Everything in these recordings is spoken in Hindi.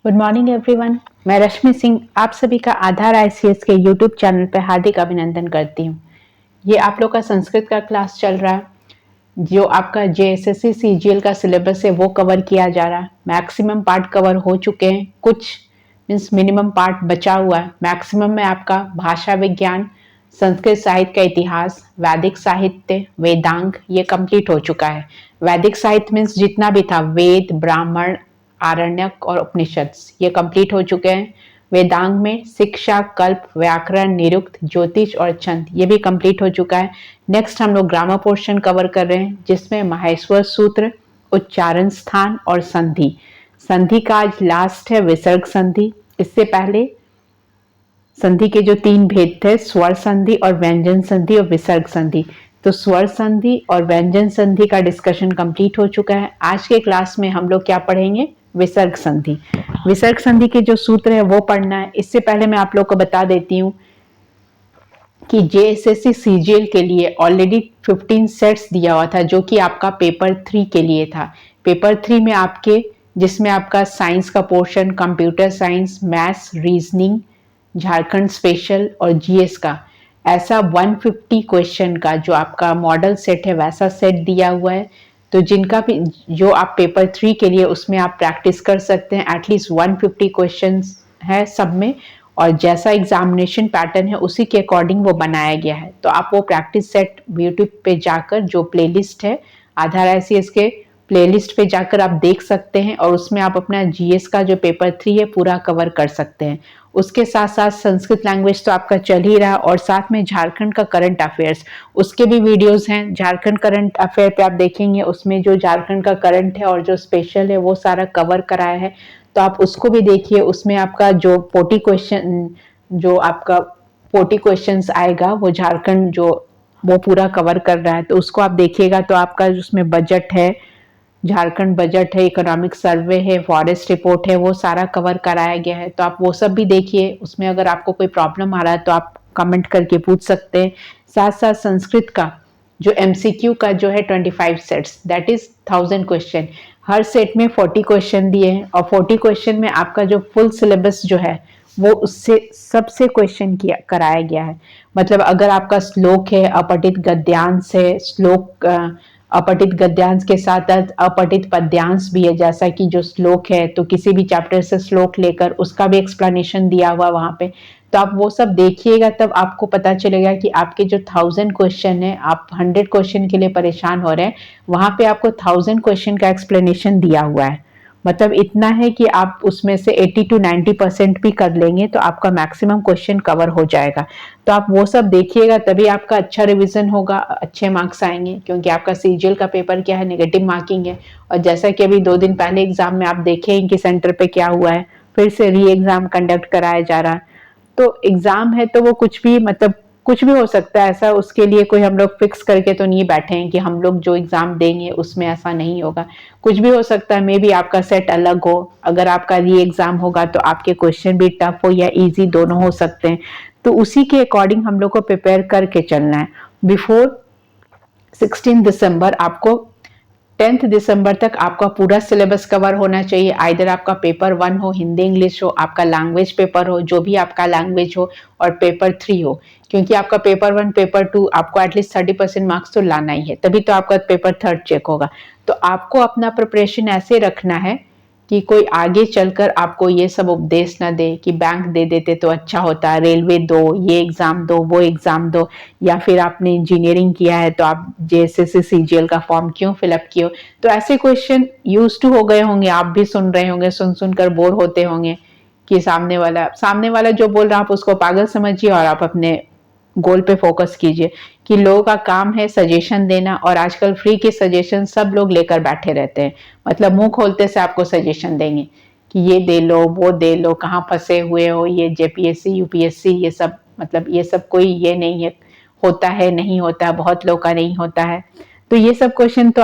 Good morning everyone. मैं रश्मि सिंह आप सभी का आधार आईसीएस के यूट्यूब चैनल पर हार्दिक अभिनंदन करती हूँ। ये आप लोग का संस्कृत का क्लास चल रहा है। जो आपका जेएसएससी सीजीएल का सिलेबस है वो कवर किया जा रहा है। मैक्सिमम पार्ट कवर हो चुके हैं, कुछ मीन्स मिनिमम पार्ट बचा हुआ है। मैक्सिमम में आपका भाषा विज्ञान, संस्कृत साहित्य का इतिहास, वैदिक साहित्य, वेदांग ये कंप्लीट हो चुका है। वैदिक साहित्य मीन्स जितना भी था, वेद, ब्राह्मण, आरण्यक और उपनिषद ये कंप्लीट हो चुके हैं। वेदांग में शिक्षा, कल्प, व्याकरण, निरुक्त, ज्योतिष और छंद ये भी कंप्लीट हो चुका है। नेक्स्ट हम लोग ग्रामर पोर्शन कवर कर रहे हैं, जिसमें माहेश्वर सूत्र, उच्चारण स्थान और संधि। संधि का आज लास्ट है, विसर्ग संधि। इससे पहले संधि के जो 3 भेद थे, स्वर संधि और व्यंजन संधि और विसर्ग संधि। तो स्वर संधि और व्यंजन संधि का डिस्कशन कंप्लीट हो चुका है। आज के क्लास में हम लोग क्या पढ़ेंगे? विसर्ग संधि। विसर्ग संधि के जो सूत्र है वो पढ़ना है। इससे पहले मैं आप लोग को बता देती हूँ कि जेएसएससी सीजीएल के लिए ऑलरेडी 15 सेट्स दिया हुआ था, जो कि आपका पेपर 3 के लिए था। पेपर 3 में आपके, जिसमें आपका साइंस का portion, computer science, maths, reasoning, Jharkhand special और जीएस का ऐसा 150 क्वेश्चन का जो आपका मॉडल सेट है वैसा सेट दिया हुआ है। तो जिनका भी जो आप पेपर 3 के लिए उसमें आप प्रैक्टिस कर सकते हैं। एटलीस्ट 150 क्वेश्चन है सब में, और जैसा एग्जामिनेशन पैटर्न है उसी के अकॉर्डिंग वो बनाया गया है। तो आप वो प्रैक्टिस सेट यूट्यूब पे जाकर, जो प्लेलिस्ट है आधार आईसीएस के प्लेलिस्ट पे जाकर आप देख सकते हैं, और उसमें आप अपना जीएस का जो पेपर 3 है पूरा कवर कर सकते हैं। उसके साथ साथ संस्कृत लैंग्वेज तो आपका चल ही रहा, और साथ में झारखंड का करंट अफेयर्स उसके भी वीडियोस हैं। झारखंड करंट अफेयर पे आप देखेंगे, उसमें जो झारखंड का करंट है और जो स्पेशल है वो सारा कवर कराया है। तो आप उसको भी देखिए। उसमें आपका जो 40 क्वेश्चन, जो आपका 40 क्वेश्चंस आएगा वो झारखंड जो वो पूरा कवर कर रहा है, तो उसको आप देखिएगा। तो आपका उसमें बजट है, झारखंड बजट है, इकोनॉमिक सर्वे है, फॉरेस्ट रिपोर्ट है, वो सारा कवर कराया गया है। तो आप वो सब भी देखिए। उसमें अगर आपको कोई प्रॉब्लम आ रहा है तो आप कमेंट करके पूछ सकते हैं। साथ साथ संस्कृत का जो एमसीक्यू का जो है 25 sets, that is 1000 question. Her set में 40 क्वेश्चन दिए हैं, और 40 क्वेश्चन में आपका जो फुल सिलेबस जो है वो उससे सबसे क्वेश्चन किया कराया गया है। मतलब अगर आपका श्लोक है, अपठित गद्यांश है, श्लोक अपठित गद्यांश के साथ अपठित पद्यांश भी है। जैसा कि जो श्लोक है तो किसी भी चैप्टर से श्लोक लेकर उसका भी एक्सप्लेनेशन दिया हुआ वहां पे। तो आप वो सब देखिएगा, तब आपको पता चलेगा कि आपके जो 1000 क्वेश्चन है, आप 100 क्वेश्चन के लिए परेशान हो रहे हैं, वहां पे आपको 1000 क्वेश्चन का एक्सप्लेनेशन दिया हुआ है। मतलब इतना है कि आप उसमें से 80 to 90% भी कर लेंगे तो आपका मैक्सिमम क्वेश्चन कवर हो जाएगा। तो आप वो सब देखिएगा, तभी आपका अच्छा रिवीजन होगा, अच्छे मार्क्स आएंगे। क्योंकि आपका सीजीएल का पेपर क्या है, नेगेटिव मार्किंग है। और जैसा कि अभी 2 दिन पहले एग्जाम में आप देखें कि सेंटर पे क्या हुआ है, फिर से री एग्जाम कंडक्ट कराया जा रहा है। तो एग्जाम है तो वो कुछ भी, मतलब कुछ भी हो सकता है ऐसा। उसके लिए कोई हम लोग फिक्स करके तो नहीं बैठे हैं कि हम लोग जो एग्जाम देंगे उसमें ऐसा नहीं होगा। कुछ भी हो सकता है। मे बी आपका सेट अलग हो। अगर आपका री एग्जाम होगा तो आपके क्वेश्चन भी टफ हो या इजी, दोनों हो सकते हैं। तो उसी के अकॉर्डिंग हम लोग को प्रिपेयर करके चलना है। बिफोर 16 दिसंबर आपको 10 दिसंबर तक आपका पूरा सिलेबस कवर होना चाहिए। आइदर आपका पेपर 1 हो, हिंदी इंग्लिश हो, आपका लैंग्वेज पेपर हो, जो भी आपका लैंग्वेज हो, और पेपर 3 हो। क्योंकि आपका पेपर 1 पेपर 2 आपको एटलीस्ट 30% मार्क्स तो लाना ही है, तभी तो आपका पेपर 3 चेक होगा। तो आपको अपना प्रिपरेशन ऐसे रखना है कि कोई आगे चलकर आपको ये सब उपदेश ना दे कि बैंक दे देते तो अच्छा होता, रेलवे दो, ये एग्जाम दो, वो एग्जाम दो, या फिर आपने इंजीनियरिंग किया है तो आप जेएसएससी सीजीएल का फॉर्म क्यों फिलअप किए हो। तो ऐसे क्वेश्चन यूज टू हो गए होंगे, आप भी सुन रहे होंगे, सुन सुनकर बोर होते होंगे कि सामने वाला जो बोल रहा है आप उसको पागल समझिए, और आप अपने गोल पे फोकस कीजिए। कि लोगों का काम है सजेशन देना, और आजकल फ्री के सजेशन सब लोग लेकर बैठे रहते हैं। मतलब मुंह खोलते से आपको सजेशन देंगे कि ये दे लो, वो दे लो, कहाँ फंसे हुए हो, ये जेपीएससी यूपीएससी ये सब, मतलब ये सब कोई ये नहीं है, होता है नहीं होता, बहुत लोग का नहीं होता है। तो ये सब क्वेश्चन तो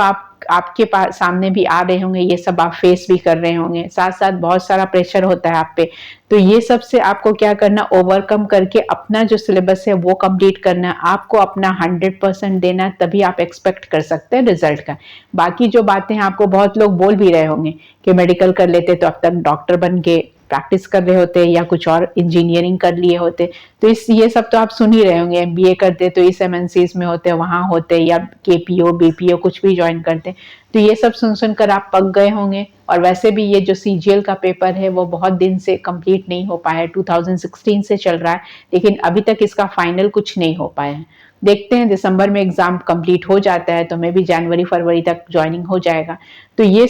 आपके पास सामने भी आ रहे होंगे, ये सब आप फेस भी कर रहे होंगे। साथ साथ बहुत सारा प्रेशर होता है आप पे। तो ये सब से आपको क्या करना, ओवरकम करके अपना जो सिलेबस है वो कंप्लीट करना है। आपको अपना 100% देना है, तभी आप एक्सपेक्ट कर सकते हैं रिजल्ट का। बाकी जो बातें हैं, आपको बहुत लोग बोल भी रहे होंगे कि मेडिकल कर लेते तो अब तक डॉक्टर बन के प्रैक्टिस कर रहे होते या कुछ और इंजीनियरिंग कर लिए होते। तो ये सब तो आप सुन ही रहे होंगे, एमबीए करते तो इस एमएनसीज में होते, वहां होते, या केपीओ बीपीओ कुछ भी ज्वाइन करते। तो ये सब सुन सुनकर आप पक गए होंगे। और वैसे भी ये जो सीजीएल का पेपर है वो बहुत दिन से कंप्लीट नहीं हो पाया है, 2016 से चल रहा है, लेकिन अभी तक इसका फाइनल कुछ नहीं हो पाया है। देखते हैं, दिसंबर में एग्जाम कंप्लीट हो जाता है तो मैं भी जनवरी फरवरी तक ज्वाइनिंग हो जाएगा। तो ये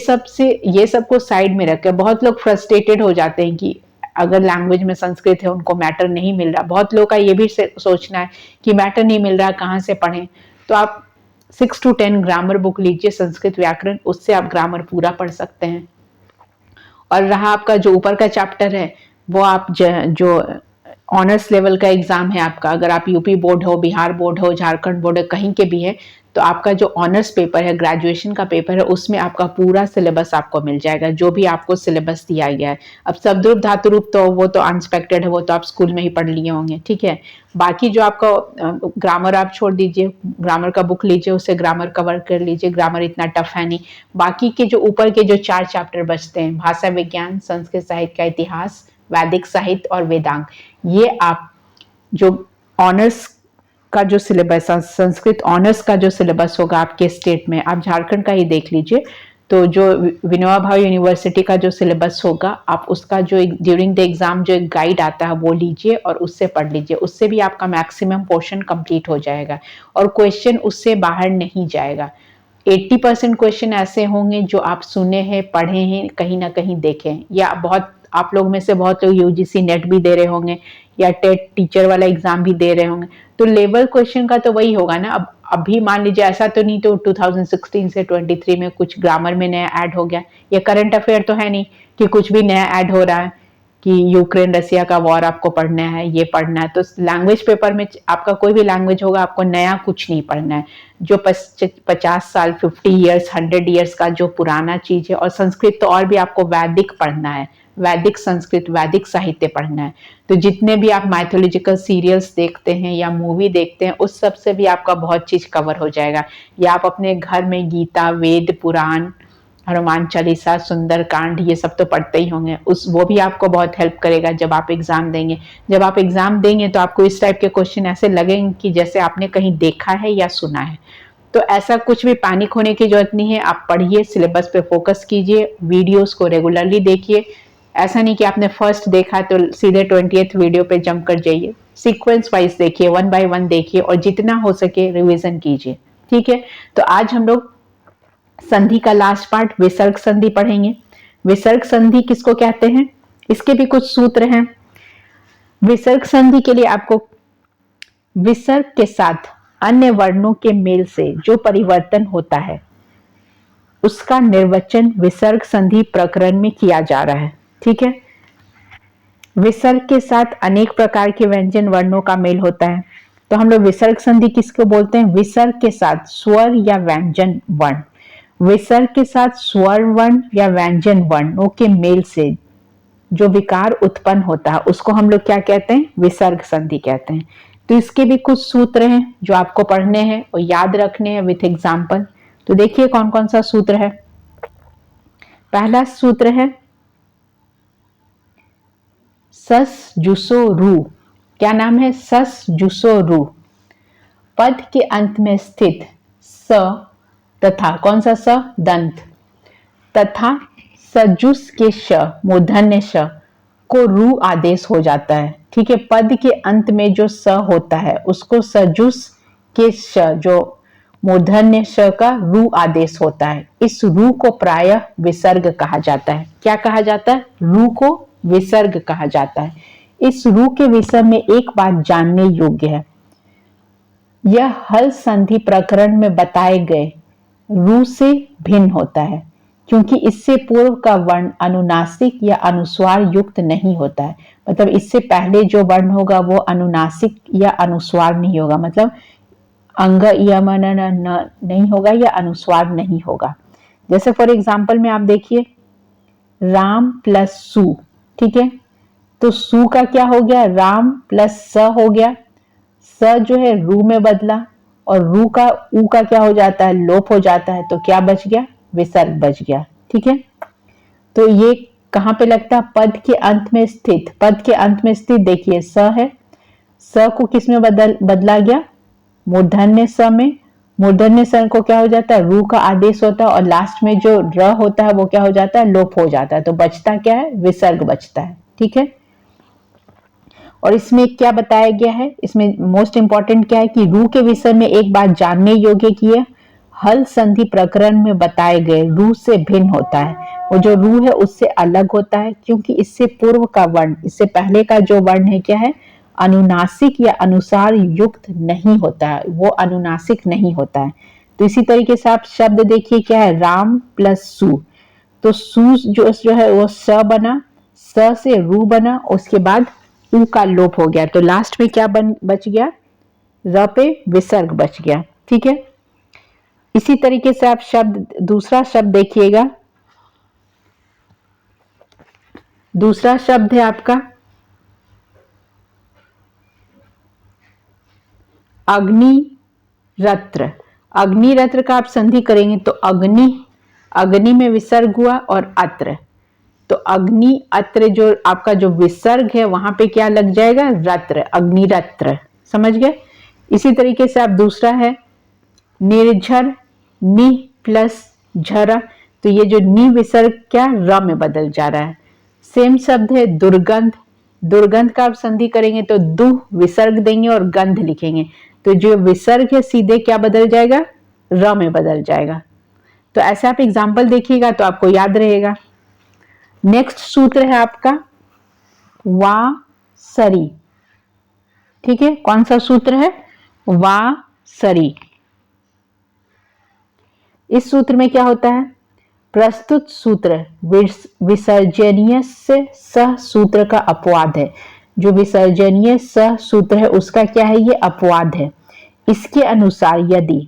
सब को साइड में रख के बहुत लोग फ्रस्ट्रेटेड हो जाते हैं कि अगर लैंग्वेज में संस्कृत है उनको मैटर नहीं मिल रहा। बहुत लोग का ये भी सोचना है कि मैटर नहीं मिल रहा, कहाँ से पढ़ें। तो आप 6 to 10 ग्रामर बुक लीजिए संस्कृत व्याकरण, उससे आप ग्रामर पूरा पढ़ सकते हैं। और रहा आपका जो ऊपर का चैप्टर है, वो आप जो ऑनर्स लेवल का एग्जाम है आपका, अगर आप यूपी बोर्ड हो, बिहार बोर्ड हो, झारखंड बोर्ड है, कहीं के भी है, तो आपका जो ऑनर्स पेपर है, ग्रेजुएशन का पेपर है, उसमें आपका पूरा सिलेबस आपको मिल जाएगा, जो भी आपको सिलेबस दिया गया है। अब शब्दरूप धातुरूप तो वो तो अनएक्सपेक्टेड है, वो तो आप स्कूल में ही पढ़ लिए होंगे, ठीक है। बाकी जो आपका ग्रामर आप छोड़ दीजिए, ग्रामर का बुक लीजिए, उससे ग्रामर कवर कर लीजिए, ग्रामर इतना टफ है नहीं। बाकी के जो ऊपर के जो 4 चैप्टर बचते हैं, भाषा विज्ञान, संस्कृत साहित्य का इतिहास, वैदिक साहित्य और वेदांग, ये आप जो ऑनर्स का जो सिलेबस, संस्कृत ऑनर्स का जो सिलेबस होगा आपके स्टेट में, आप झारखंड का ही देख लीजिए, तो जो विनोबा भावे यूनिवर्सिटी का जो सिलेबस होगा, आप उसका जो ड्यूरिंग द एग्जाम जो एक गाइड आता है वो लीजिए और उससे पढ़ लीजिए। उससे भी आपका मैक्सिमम पोर्शन कंप्लीट हो जाएगा और क्वेश्चन उससे बाहर नहीं जाएगा। 80% क्वेश्चन ऐसे होंगे जो आप सुने हैं, पढ़े हैं, कहीं ना कहीं देखे हैं, या बहुत आप लोग में से बहुत लोग यूजीसी नेट भी दे रहे होंगे या टेट टीचर वाला एग्जाम भी दे रहे होंगे। तो लेवल क्वेश्चन का तो वही होगा ना। अब अभी मान लीजिए ऐसा तो नहीं तो 2016 से 23 में कुछ ग्रामर में नया ऐड हो गया, ये करंट अफेयर तो है नहीं कि कुछ भी नया ऐड हो रहा है कि यूक्रेन रसिया का वॉर आपको पढ़ना है, ये पढ़ना है। तो लैंग्वेज पेपर में आपका कोई भी लैंग्वेज होगा, आपको नया कुछ नहीं पढ़ना है। जो 50 साल 50 ईयर्स 100 ईयर्स का जो पुराना चीज है, और संस्कृत तो और भी आपको वैदिक पढ़ना है, वैदिक संस्कृत, वैदिक साहित्य पढ़ना है। तो जितने भी आप माइथोलॉजिकल सीरियल्स देखते हैं या मूवी देखते हैं, उस सब से भी आपका बहुत चीज कवर हो जाएगा। या आप अपने घर में गीता, वेद, पुराण, हनुमान चालीसा, सुंदर कांड, ये सब तो पढ़ते ही होंगे, वो भी आपको बहुत हेल्प करेगा जब आप एग्जाम देंगे। जब आप एग्जाम देंगे तो आपको इस टाइप के क्वेश्चन ऐसे लगेंगे कि जैसे आपने कहीं देखा है या सुना है। तो ऐसा कुछ भी पैनिक होने की जरूरत नहीं है। आप पढ़िए, सिलेबस पे फोकस कीजिए, वीडियोस को रेगुलरली देखिए। ऐसा नहीं कि आपने फर्स्ट देखा तो सीधे 20th वीडियो पे जंप कर जाइए। सीक्वेंस वाइज देखिए, 1 by 1 देखिए, और जितना हो सके रिवीजन कीजिए, ठीक है। तो आज हम लोग संधि का लास्ट पार्ट, विसर्ग संधि पढ़ेंगे। विसर्ग संधि किसको कहते हैं, इसके भी कुछ सूत्र हैं। विसर्ग संधि के लिए आपको विसर्ग के साथ अन्य वर्णों के मेल से जो परिवर्तन होता है उसका निर्वचन विसर्ग संधि प्रकरण में किया जा रहा है, ठीक है। विसर्ग के साथ अनेक प्रकार के व्यंजन वर्णों का मेल होता है, तो हम लोग विसर्ग संधि किसको बोलते हैं, विसर्ग के साथ स्वर या व्यंजन वर्ण, विसर्ग के साथ स्वर वर्ण या व्यंजन वर्णों के मेल से जो विकार उत्पन्न होता है उसको हम लोग क्या कहते हैं, विसर्ग संधि कहते हैं। तो इसके भी कुछ सूत्र हैं जो आपको पढ़ने हैं और याद रखने हैं विथ एग्जाम्पल। तो देखिए कौन कौन सा सूत्र है। पहला सूत्र है सस जुसो रू। क्या नाम है, सस जुसो रू। पद के अंत में स्थित स तथा, कौन सा स, दंत, तथा सजुस के श, मूर्धन्य श को रू आदेश हो जाता है, ठीक है। पद के अंत में जो स होता है उसको सजुस के श, जो मूर्धन्य श का रू आदेश होता है। इस रू को प्रायः विसर्ग कहा जाता है। क्या कहा जाता है, रू को विसर्ग कहा जाता है। इस रू के विषय में एक बात जानने योग्य है, यह हल संधि प्रकरण में बताए गए रू से भिन्न होता है, क्योंकि इससे पूर्व का वर्ण अनुनासिक या अनुस्वार युक्त नहीं होता है। मतलब इससे पहले जो वर्ण होगा वो अनुनासिक या अनुस्वार नहीं होगा, मतलब अंग यमन नहीं होगा या अनुस्वार नहीं होगा। जैसे फॉर एग्जाम्पल में आप देखिए राम प्लस सु, ठीक है। तो सु का क्या हो गया, राम प्लस स हो गया, स जो है रू में बदला, और रू का ऊ का क्या हो जाता है, लोप हो जाता है। तो क्या बच गया, विसर्ग बच गया, ठीक है। तो ये कहाँ पे लगता है? पद के अंत में स्थित। पद के अंत में स्थित देखिए स है, स को किस में बदला गया? मूर्धन्य स में। मूर्धन्य स को क्या हो जाता है? रू का आदेश होता है और लास्ट में जो र होता है वो क्या हो जाता है? लोप हो जाता है। तो बचता क्या है? विसर्ग बचता है। ठीक है। और इसमें क्या बताया गया है? इसमें मोस्ट इंपॉर्टेंट क्या है कि रू के विषय में एक बात जानने योग्य की है, हल संधि प्रकरण में बताए गए रू से भिन्न होता है। वो जो रू है उससे अलग होता है, क्योंकि इससे पूर्व का वर्ण, इससे पहले का जो वर्ण है क्या है? अनुनासिक या अनुसार युक्त नहीं होता है, वो अनुनासिक नहीं होता है। तो इसी तरीके से आप शब्द देखिए क्या है? राम प्लस सु। तो सु जो है वो स बना, स से रू बना, उसके बाद ऊ का लोप हो गया। तो लास्ट में क्या बच गया? र पे विसर्ग बच गया। ठीक है। इसी तरीके से आप दूसरा शब्द देखिएगा। दूसरा शब्द है आपका अग्निरत्र। अग्निरत्र का आप संधि करेंगे तो अग्नि में विसर्ग हुआ और अत्र। तो अग्नि अत्र जो आपका जो विसर्ग है वहां पे क्या लग जाएगा? रत्र, अग्निरत्र। समझ गए? इसी तरीके से आप दूसरा है निर्झर, नि प्लस झरा। तो ये जो नि विसर्ग क्या र में बदल जा रहा है। सेम शब्द है दुर्गंध। दुर्गंध का आप संधि करेंगे तो दु विसर्ग देंगे और गंध लिखेंगे। तो जो विसर्ग है सीधे क्या बदल जाएगा? र में बदल जाएगा। तो ऐसे आप एग्जाम्पल देखिएगा तो आपको याद रहेगा। नेक्स्ट सूत्र है आपका वा सरी। ठीक है। कौन सा सूत्र है? वा सरी। इस सूत्र में क्या होता है? प्रस्तुत सूत्र विसर्जनीय से सह सूत्र का अपवाद है। जो विसर्जनीय सह सूत्र है उसका क्या है? ये अपवाद है। इसके अनुसार यदि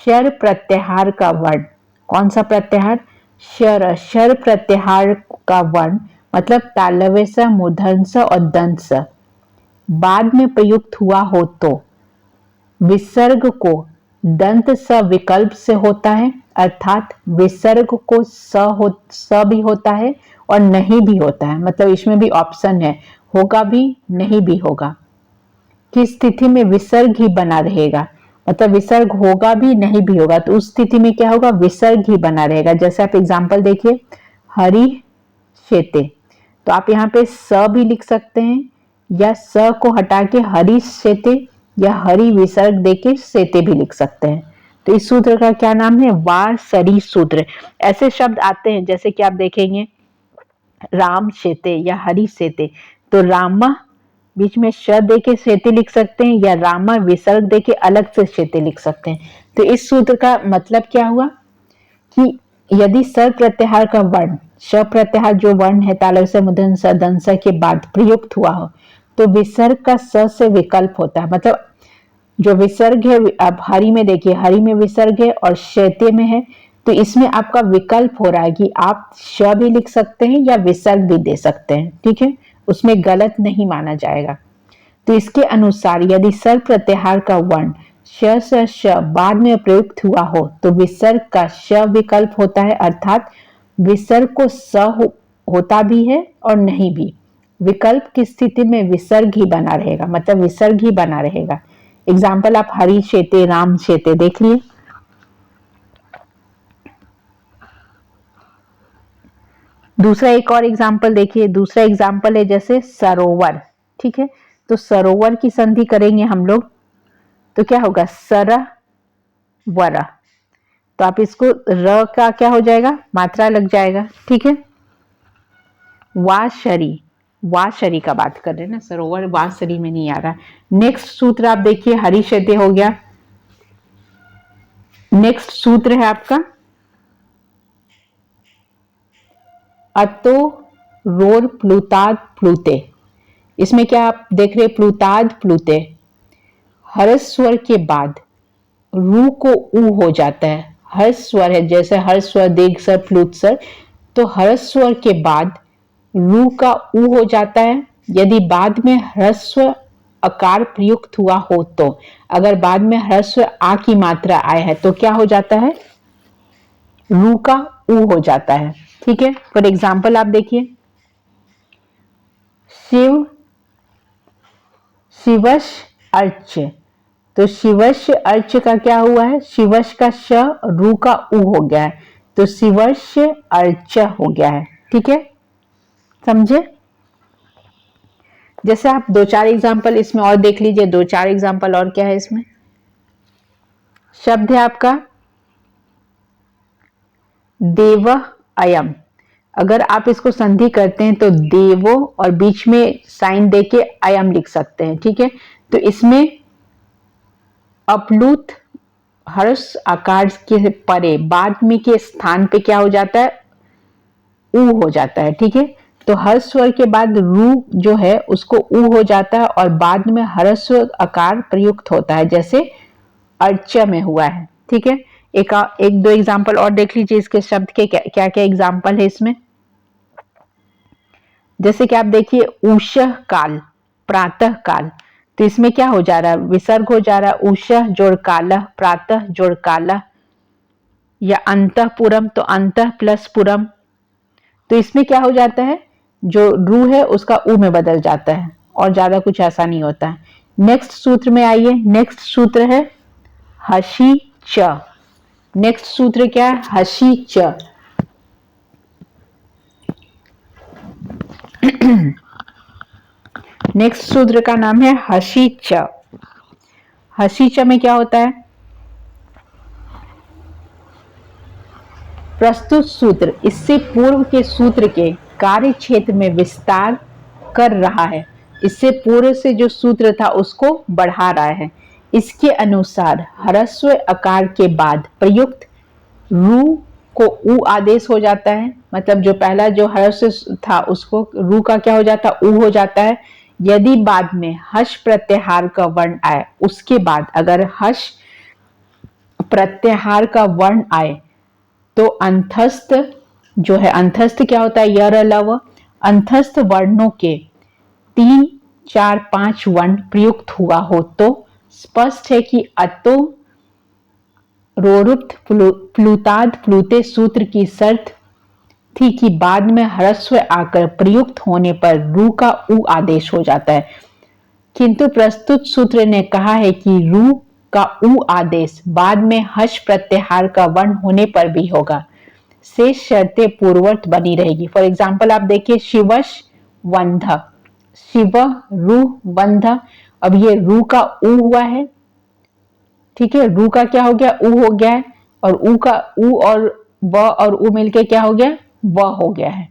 शर प्रत्याहार का वर्ण, कौन सा प्रत्याहार? शर। शर प्रत्याहार का वर्ण मतलब तालव्य स, मूर्धन्य स और दंत स बाद में प्रयुक्त हुआ हो तो विसर्ग को दंत स विकल्प से होता है, अर्थात विसर्ग को स भी होता है और नहीं भी होता है। मतलब इसमें भी ऑप्शन है, होगा भी नहीं भी होगा। की स्थिति में विसर्ग ही बना रहेगा। मतलब विसर्ग होगा भी नहीं भी होगा। तो उस स्थिति में क्या होगा? विसर्ग ही बना रहेगा। जैसे आप एग्जाम्पल देखिए हरि शेते। तो आप यहाँ पे स भी लिख सकते हैं या स को हटा के हरि शेते या हरि विसर्ग देके सेते भी लिख सकते हैं। तो इस सूत्र का क्या नाम है? वार सरी सूत्र। ऐसे शब्द आते हैं जैसे कि आप देखेंगे राम शेते या हरि सेते। तो रामा बीच में श देके सेते लिख सकते हैं या रामा विसर्ग देके अलग से सेते लिख सकते हैं। तो इस सूत्र का मतलब क्या हुआ कि यदि स प्रत्याहार का वर्ण, श प्रत्याहार जो वर्ण है तालव्य स, मूर्धन्य स, दंत स के बाद प्रयुक्त हुआ हो तो विसर्ग का स से विकल्प होता है। मतलब जो विसर्ग है, अब हरि में देखिए हरि में विसर्ग है और शैते में है, तो इसमें आपका विकल्प हो रहा है कि आप श भी लिख सकते हैं या विसर्ग भी दे सकते हैं। ठीक है। उसमें गलत नहीं माना जाएगा। तो इसके अनुसार यदि सर प्रत्याहार का वर्ण श से श बाद में प्रयुक्त हुआ हो तो विसर्ग का श विकल्प होता है, अर्थात विसर्ग को होता भी है और नहीं भी। विकल्प की स्थिति में विसर्ग ही बना रहेगा। मतलब विसर्ग ही बना रहेगा। एग्जाम्पल आप हरि शेते, राम शेते देख लिए। दूसरा एक और एग्जाम्पल देखिए। दूसरा एग्जाम्पल है जैसे सरोवर। ठीक है। तो सरोवर की संधि करेंगे हम लोग तो क्या होगा? सर वर। तो आप इसको र का क्या हो जाएगा? मात्रा लग जाएगा। ठीक है। वाशरी, वाशरी का बात कर रहे हैं ना, सरोवर वाशरी में नहीं आ रहा। नेक्स्ट सूत्र आप देखिए हरि शेते हो गया। नेक्स्ट सूत्र है आपका अतो रोर प्लुताद प्लुते। इसमें क्या आप देख रहे? प्लुताद प्लुते। हर्ष स्वर के बाद रू को ऊ हो जाता है। हर्ष स्वर है जैसे हर्ष स्वर, दीर्घ स्वर, प्लुत स्वर। तो हर्ष स्वर के बाद रू का ऊ हो जाता है। यदि बाद में ह्रस्व अकार प्रयुक्त हुआ हो तो, अगर बाद में ह्रस्व आ की मात्रा आए है तो क्या हो जाता है? रू का ऊ हो जाता है। ठीक है। फॉर एग्जाम्पल आप देखिए, शिव, शिवश अर्च। तो शिवश अर्च का क्या हुआ है, शिवश का श, रू का उ हो गया है, तो शिवश अर्च हो गया है। ठीक है, समझे। जैसे आप दो चार एग्जाम्पल इसमें और देख लीजिए, दो चार एग्जाम्पल और क्या है इसमें। शब्द है आपका देव अयम। अगर आप इसको संधि करते हैं तो देवो और बीच में साइन देके अयम लिख सकते हैं। ठीक है, तो इसमें अपलुत हर्ष आकार के परे बाद में के स्थान पे क्या हो जाता है, ऊ हो जाता है। ठीक है, तो हर्ष स्वर के बाद रू जो है उसको ऊ हो जाता है और बाद में हर्ष आकार प्रयुक्त होता है, जैसे अर्च में हुआ है। ठीक है, एक दो एग्जाम्पल और देख लीजिए इसके शब्द के, क्या क्या एग्जाम्पल है इसमें। जैसे कि आप देखिए उषः काल, प्रातः काल, तो इसमें क्या हो जा रहा है, विसर्ग हो जा रहा है, उषः जोड़ कालः, प्रातः जोड़ कालः, या अंतःपुरम तो अंतः प्लस पुरम, तो इसमें क्या हो जाता है, जो रू है उसका ऊ में बदल जाता है और ज्यादा कुछ ऐसा नहीं होता है। नेक्स्ट सूत्र में आइए, नेक्स्ट सूत्र है हसी च। नेक्स्ट सूत्र क्या है, हसी च। नेक्स्ट सूत्र का नाम है हसी च। हसी च में क्या होता है, प्रस्तुत सूत्र इससे पूर्व के सूत्र के कार्य क्षेत्र में विस्तार कर रहा है, इससे पूर्व से जो सूत्र था उसको बढ़ा रहा है। इसके अनुसार ह्रस्व आकार के बाद प्रयुक्त रू को ऊ आदेश हो जाता है, मतलब जो पहला जो ह्रस्व था उसको रू का क्या हो जाता है, ऊ हो जाता है। यदि बाद में हर्ष प्रत्याहार का वर्ण आए, उसके बाद अगर हर्ष प्रत्याहार का वर्ण आए तो अंतस्थ जो है, अंतस्थ क्या होता है, यर लव, अंतस्थ वर्णों के 3, 4, 5 वर्ण प्रयुक्त हुआ हो तो स्पष्ट है कि अतो रोरुत प्लुताद प्लुते सूत्र की शर्त थी कि बाद में ह्रस्व आकर प्रयुक्त होने पर रू का ऊ आदेश हो जाता है, किंतु प्रस्तुत सूत्र ने कहा है कि रू का ऊ आदेश बाद में हर्ष प्रत्याहार का वर्ण होने पर भी होगा, शेष शर्तें पूर्ववत बनी रहेगी। फॉर एग्जाम्पल आप देखिए शिवश वंध, शिव रू वंध, अब ये रू का ऊ हुआ है। ठीक है, रू का क्या हो गया, ऊ हो गया है, और ऊ का ऊ और व और ऊ मिलके क्या हो गया, व हो गया है।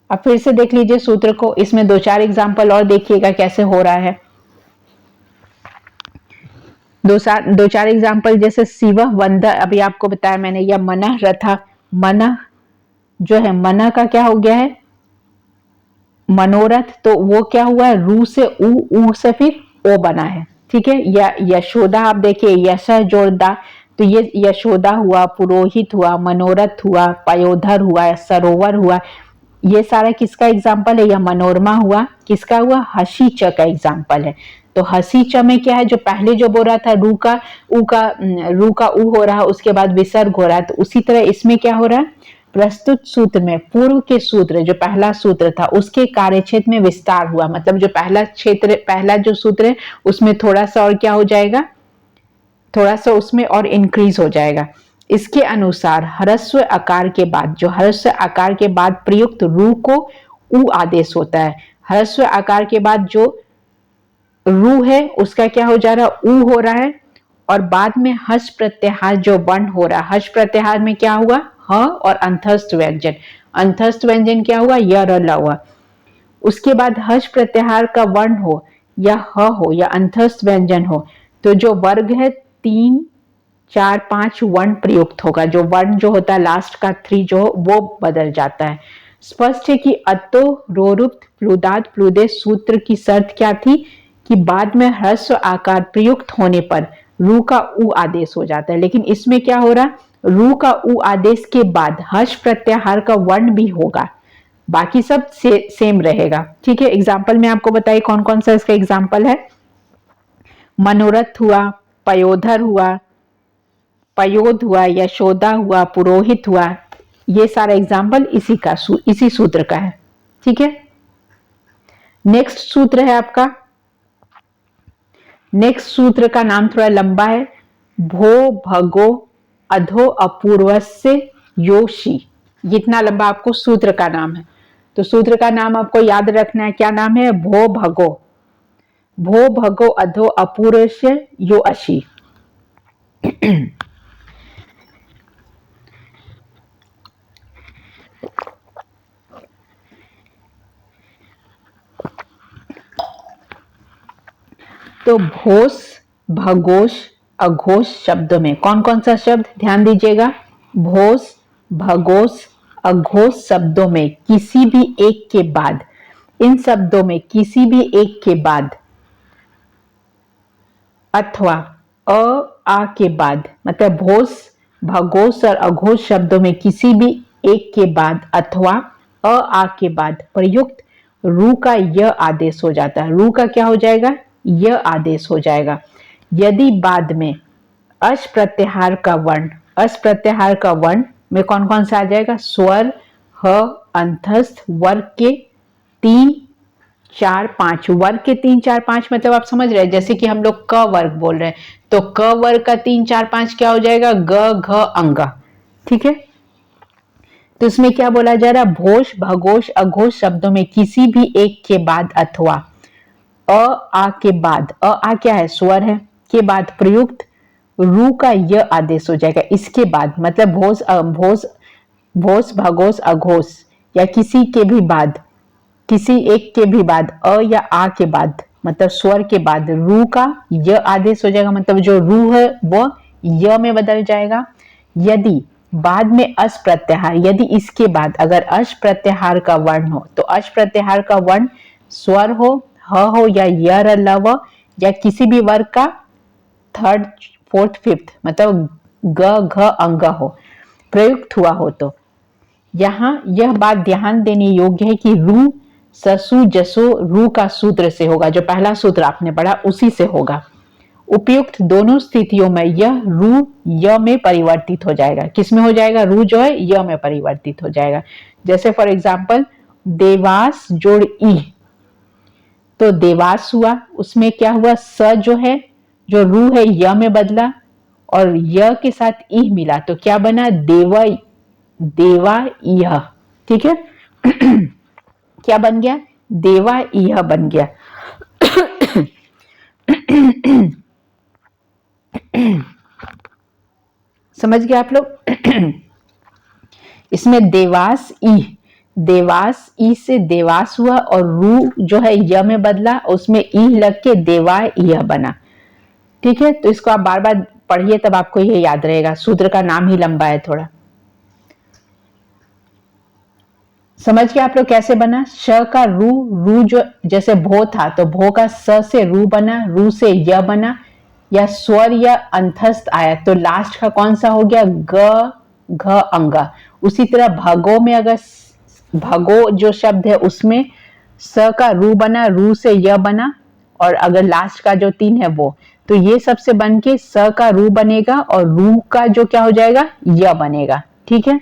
अब फिर से देख लीजिए सूत्र को, इसमें दो चार एग्जाम्पल और देखिएगा कैसे हो रहा है। दो चार एग्जाम्पल, जैसे शिव वंद, अभी आपको बताया मैंने, या मन रथा, मन जो है, मन का क्या हो गया है, मनोरथ, तो वो क्या हुआ है, रू से ऊ से फिर ओ बना है। ठीक है, या यशोदा आप देखिए, यश जोरदा, तो ये यशोदा हुआ, पुरोहित हुआ, मनोरथ हुआ, पयोधर हुआ, सरोवर हुआ, ये सारा किसका एग्जाम्पल है, यह मनोरमा हुआ, किसका हुआ, हसी च का एग्जाम्पल है। तो हसी च में क्या है, जो पहले जो बोल रहा था रू का ऊ हो रहा है, उसके बाद विसर्ग हो रहा है, तो उसी तरह इसमें क्या हो रहा है, प्रस्तुत सूत्र में पूर्व के सूत्र जो पहला सूत्र था उसके कार्यक्षेत्र में विस्तार हुआ, मतलब जो पहला जो सूत्र है उसमें थोड़ा सा और क्या हो जाएगा, थोड़ा सा उसमें और इंक्रीज हो जाएगा। इसके अनुसार ह्रस्व आकार के बाद, जो ह्रस्व आकार के बाद प्रयुक्त रू को ऊ आदेश होता है। ह्रस्व आकार के बाद जो रू है उसका क्या हो जा रहा है, ऊ हो रहा है, और बाद में हर्ष प्रत्याहार जो वर्ण हो रहा है, हर्ष प्रत्याहार में क्या हुआ, ह और अंतस्थ व्यंजन, अंतस्थ व्यंजन क्या हुआ, य र ल हुआ। उसके बाद हर्ष प्रत्याहार का वर्ण हो या ह हो या अंतस्थ व्यंजन हो, तो जो वर्ग है 3, 4, 5 वर्ण प्रयुक्त होगा, जो वर्ण जो होता है लास्ट का 3 जो वो बदल जाता है। स्पष्ट है कि अतो रोरुप्त प्लुदात प्लुदे सूत्र की शर्त क्या थी कि बाद में ह्रस्व आकार प्रयुक्त होने पर रू का ऊ आदेश हो जाता है, लेकिन इसमें क्या हो रहा, रू का ऊ आदेश के बाद हर्ष प्रत्याहार का वर्ण भी होगा, बाकी सब सेम रहेगा। ठीक है, एग्जाम्पल में आपको बताइए कौन कौन सा इसका एग्जाम्पल है। मनोरथ हुआ, पयोधर हुआ, पयोध हुआ, यशोदा हुआ, पुरोहित हुआ, ये सारा एग्जाम्पल इसी सूत्र का है। ठीक है, नेक्स्ट सूत्र है आपका, नेक्स्ट सूत्र का नाम थोड़ा लंबा है, भो भगो अधो अपूर्वस्य योषि। इतना लंबा आपको सूत्र का नाम है, तो सूत्र का नाम आपको याद रखना है। क्या नाम है? भो भगो, भो भगो अधो अपूर्वस्य योषि। तो भोस भगोश अघोष शब्दों में कौन कौन सा शब्द, ध्यान दीजिएगा, भोस भगोश अघोष शब्दों में किसी भी एक के बाद, इन शब्दों में किसी भी एक के बाद अथवा अ आ के बाद, मतलब भोस भगोश और अघोष शब्दों में किसी भी एक के बाद अथवा अ आ के बाद प्रयुक्त रू का य आदेश हो जाता है। रू का क्या हो जाएगा? य आदेश हो जाएगा। यदि बाद में अश प्रत्याहार का वर्ण, अश प्रत्याहार का वर्ण में कौन कौन सा आ जाएगा? स्वर, ह, अंतस्थ, वर्ग के 3, 4, 5। वर्ग के 3, 4, 5 मतलब आप समझ रहे हैं, जैसे कि हम लोग क वर्ग बोल रहे हैं, तो क वर्ग का 3, 4, 5 क्या हो जाएगा? ग, घ, अंग। ठीक है, तो इसमें क्या बोला जा रहा है? भोष भगोश अघोष शब्दों में किसी भी एक के बाद अथवा अ आ के बाद, अ आ क्या है? स्वर है, के बाद प्रयुक्त रू का य आदेश हो जाएगा। इसके बाद मतलब भोस भगोश अघोष या किसी के भी बाद, किसी एक के भी बाद अ या आ के बाद मतलब स्वर के बाद रू का य आदेश हो जाएगा, मतलब जो रू है वो य में बदल जाएगा। यदि बाद में अश प्रत्याहार, यदि इसके बाद अगर अश प्रत्याहार का वर्ण हो, तो अश प्रत्याहार का वर्ण स्वर हो, ह हो या य लव या किसी भी वर्ग का 3rd, 4th, 5th मतलब ग घ अंग हो, प्रयुक्त हुआ हो, तो यहां यह बात ध्यान देने योग्य है कि रू ससु जसो रू का सूत्र से होगा, जो पहला सूत्र आपने पढ़ा उसी से होगा। उपयुक्त दोनों स्थितियों में यह रू य में परिवर्तित हो जाएगा। किस में हो जाएगा? रू जो है य में परिवर्तित हो जाएगा। जैसे फॉर एग्जाम्पल देवास जोड़ ई, तो देवास हुआ, उसमें क्या हुआ? स जो है, जो रू है य में बदला और य के साथ ई मिला, तो क्या बना? देवा, देवा यह। ठीक है, क्या बन गया? देवा यह बन गया। समझ गए आप लोग? इसमें देवास ई, देवास ई से देवास हुआ और रू जो है य में बदला, उसमें ई लग के देवा यह बना। ठीक है, तो इसको आप बार बार पढ़िए तब आपको ये याद रहेगा। सूत्र का नाम ही लंबा है थोड़ा। समझ गए आप लोग कैसे बना? श का रू, रू जो जैसे भो था तो भो का स से रू बना, रू से य बना, या स्वर या अंतस्थ आया तो लास्ट का कौन सा हो गया? ग घ अंग। उसी तरह भगो में अगर भगो जो शब्द है उसमें स का रू बना, रू से य बना, और अगर लास्ट का जो 3 है वो, तो ये सबसे बन के स का रू बनेगा और रू का जो क्या हो जाएगा? य बनेगा। ठीक है,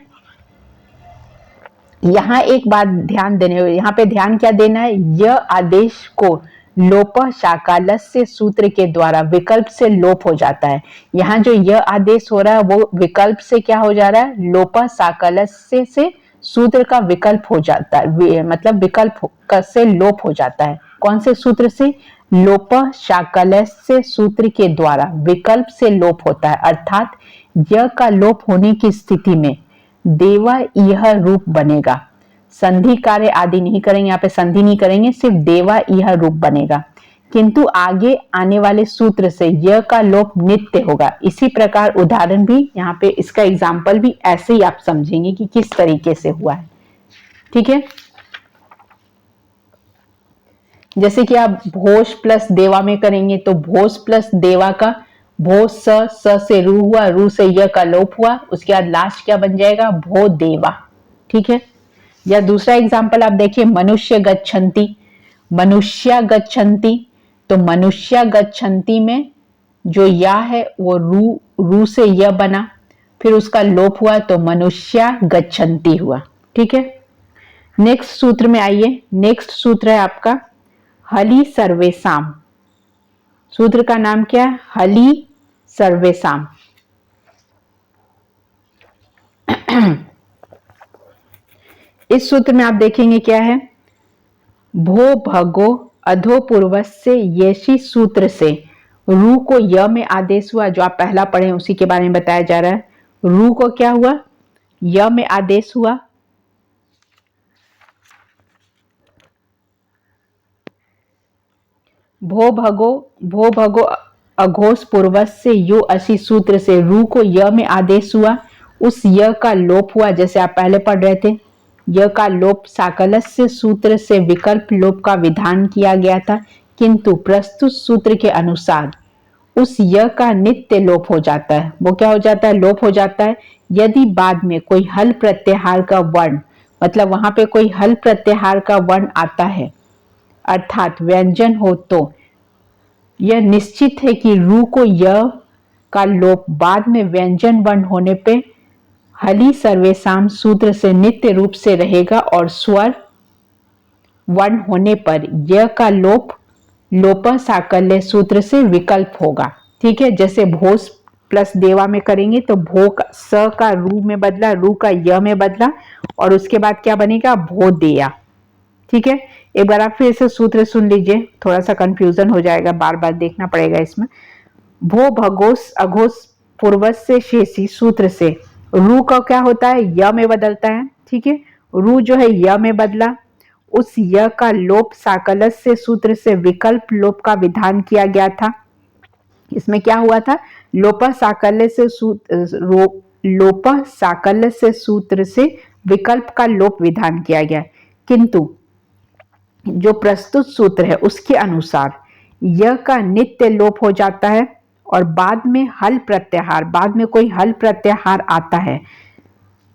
यहाँ एक बात ध्यान देने, यहाँ पे ध्यान क्या देना है? यह आदेश को लोप शाकालस्य सूत्र के द्वारा विकल्प से लोप हो जाता है। यहाँ जो यह आदेश हो रहा है वो विकल्प से क्या हो जा रहा है? लोप शाकालस्य से सूत्र का विकल्प हो जाता है, मतलब विकल्प से लोप हो जाता है। कौन से सूत्र से? लोप शाकालस्य सूत्र के द्वारा विकल्प से लोप होता है, अर्थात यह का लोप होने की स्थिति में देवा यह रूप बनेगा। संधि कार्य आदि नहीं करेंगे, यहाँ पे संधि नहीं करेंगे, सिर्फ देवा यह रूप बनेगा। किंतु आगे आने वाले सूत्र से यह का लोप नित्य होगा। इसी प्रकार उदाहरण भी यहाँ पे, इसका एग्जाम्पल भी ऐसे ही आप समझेंगे कि किस तरीके से हुआ है। ठीक है, जैसे कि आप भोज प्लस देवा में करेंगे तो भोज प्लस देवा का भो स से रू हुआ, रू से य का लोप हुआ, उसके बाद लास्ट क्या बन जाएगा? भो देवा। ठीक है, या दूसरा एग्जांपल आप देखिए, मनुष्य गच्छन्ति, मनुष्य गच्छन्ति, तो मनुष्य गच्छन्ति में जो या है वो रू से य बना, फिर उसका लोप हुआ तो मनुष्या गच्छन्ति हुआ। ठीक है, नेक्स्ट सूत्र में आइए। नेक्स्ट सूत्र है आपका हलि सर्वेसाम। सूत्र का नाम क्या है? हलि सर्वेसाम। इस सूत्र में आप देखेंगे क्या है, भो भगो अधो पूर्वस्य येषि सूत्र से रू को य में आदेश हुआ, जो आप पहला पढ़े उसी के बारे में बताया जा रहा है। रू को क्या हुआ? य में आदेश हुआ। भो भगो अघोष पूर्वस्य यु असी सूत्र से रू को य में आदेश हुआ, उस य का लोप हुआ, जैसे आप पहले पढ़ रहे थे। य का लोप साकलस्य सूत्र से विकल्प लोप का विधान किया गया था, किंतु प्रस्तुत सूत्र के अनुसार उस य का नित्य लोप हो जाता है। वो क्या हो जाता है? लोप हो जाता है यदि बाद में कोई हल प्रत्याहार का वर्ण, मतलब वहां पे कोई हल प्रत्याहार का वर्ण आता है अर्थात व्यंजन हो, तो यह निश्चित है कि रू को य का लोप बाद में व्यंजन वर्ण होने पे हलि सर्वेसाम सूत्र से नित्य रूप से रहेगा और स्वर वर्ण होने पर य का लोप लोप साकल्य सूत्र से विकल्प होगा। ठीक है, जैसे भोस प्लस देवा में करेंगे तो भो का स का रू में बदला, रू का य में बदला, और उसके बाद क्या बनेगा? भो देया। ठीक है, एक बार आप फिर से सूत्र सुन लीजिए, थोड़ा सा कंफ्यूजन हो जाएगा, बार बार देखना पड़ेगा इसमें। भो भगोस अघोष पूर्वज से शेषी सूत्र से रू का क्या होता है? य में बदलता है। ठीक है, रू जो है य में बदला, उस य का लोप साकलस्य सूत्र से विकल्प लोप का विधान किया गया था। इसमें क्या हुआ था? लोप साकल्य से सूत्र से विकल्प का लोप विधान किया गया, किंतु जो प्रस्तुत सूत्र है उसके अनुसार य का नित्य लोप हो जाता है और बाद में हल प्रत्याहार, बाद में कोई हल प्रत्याहार आता है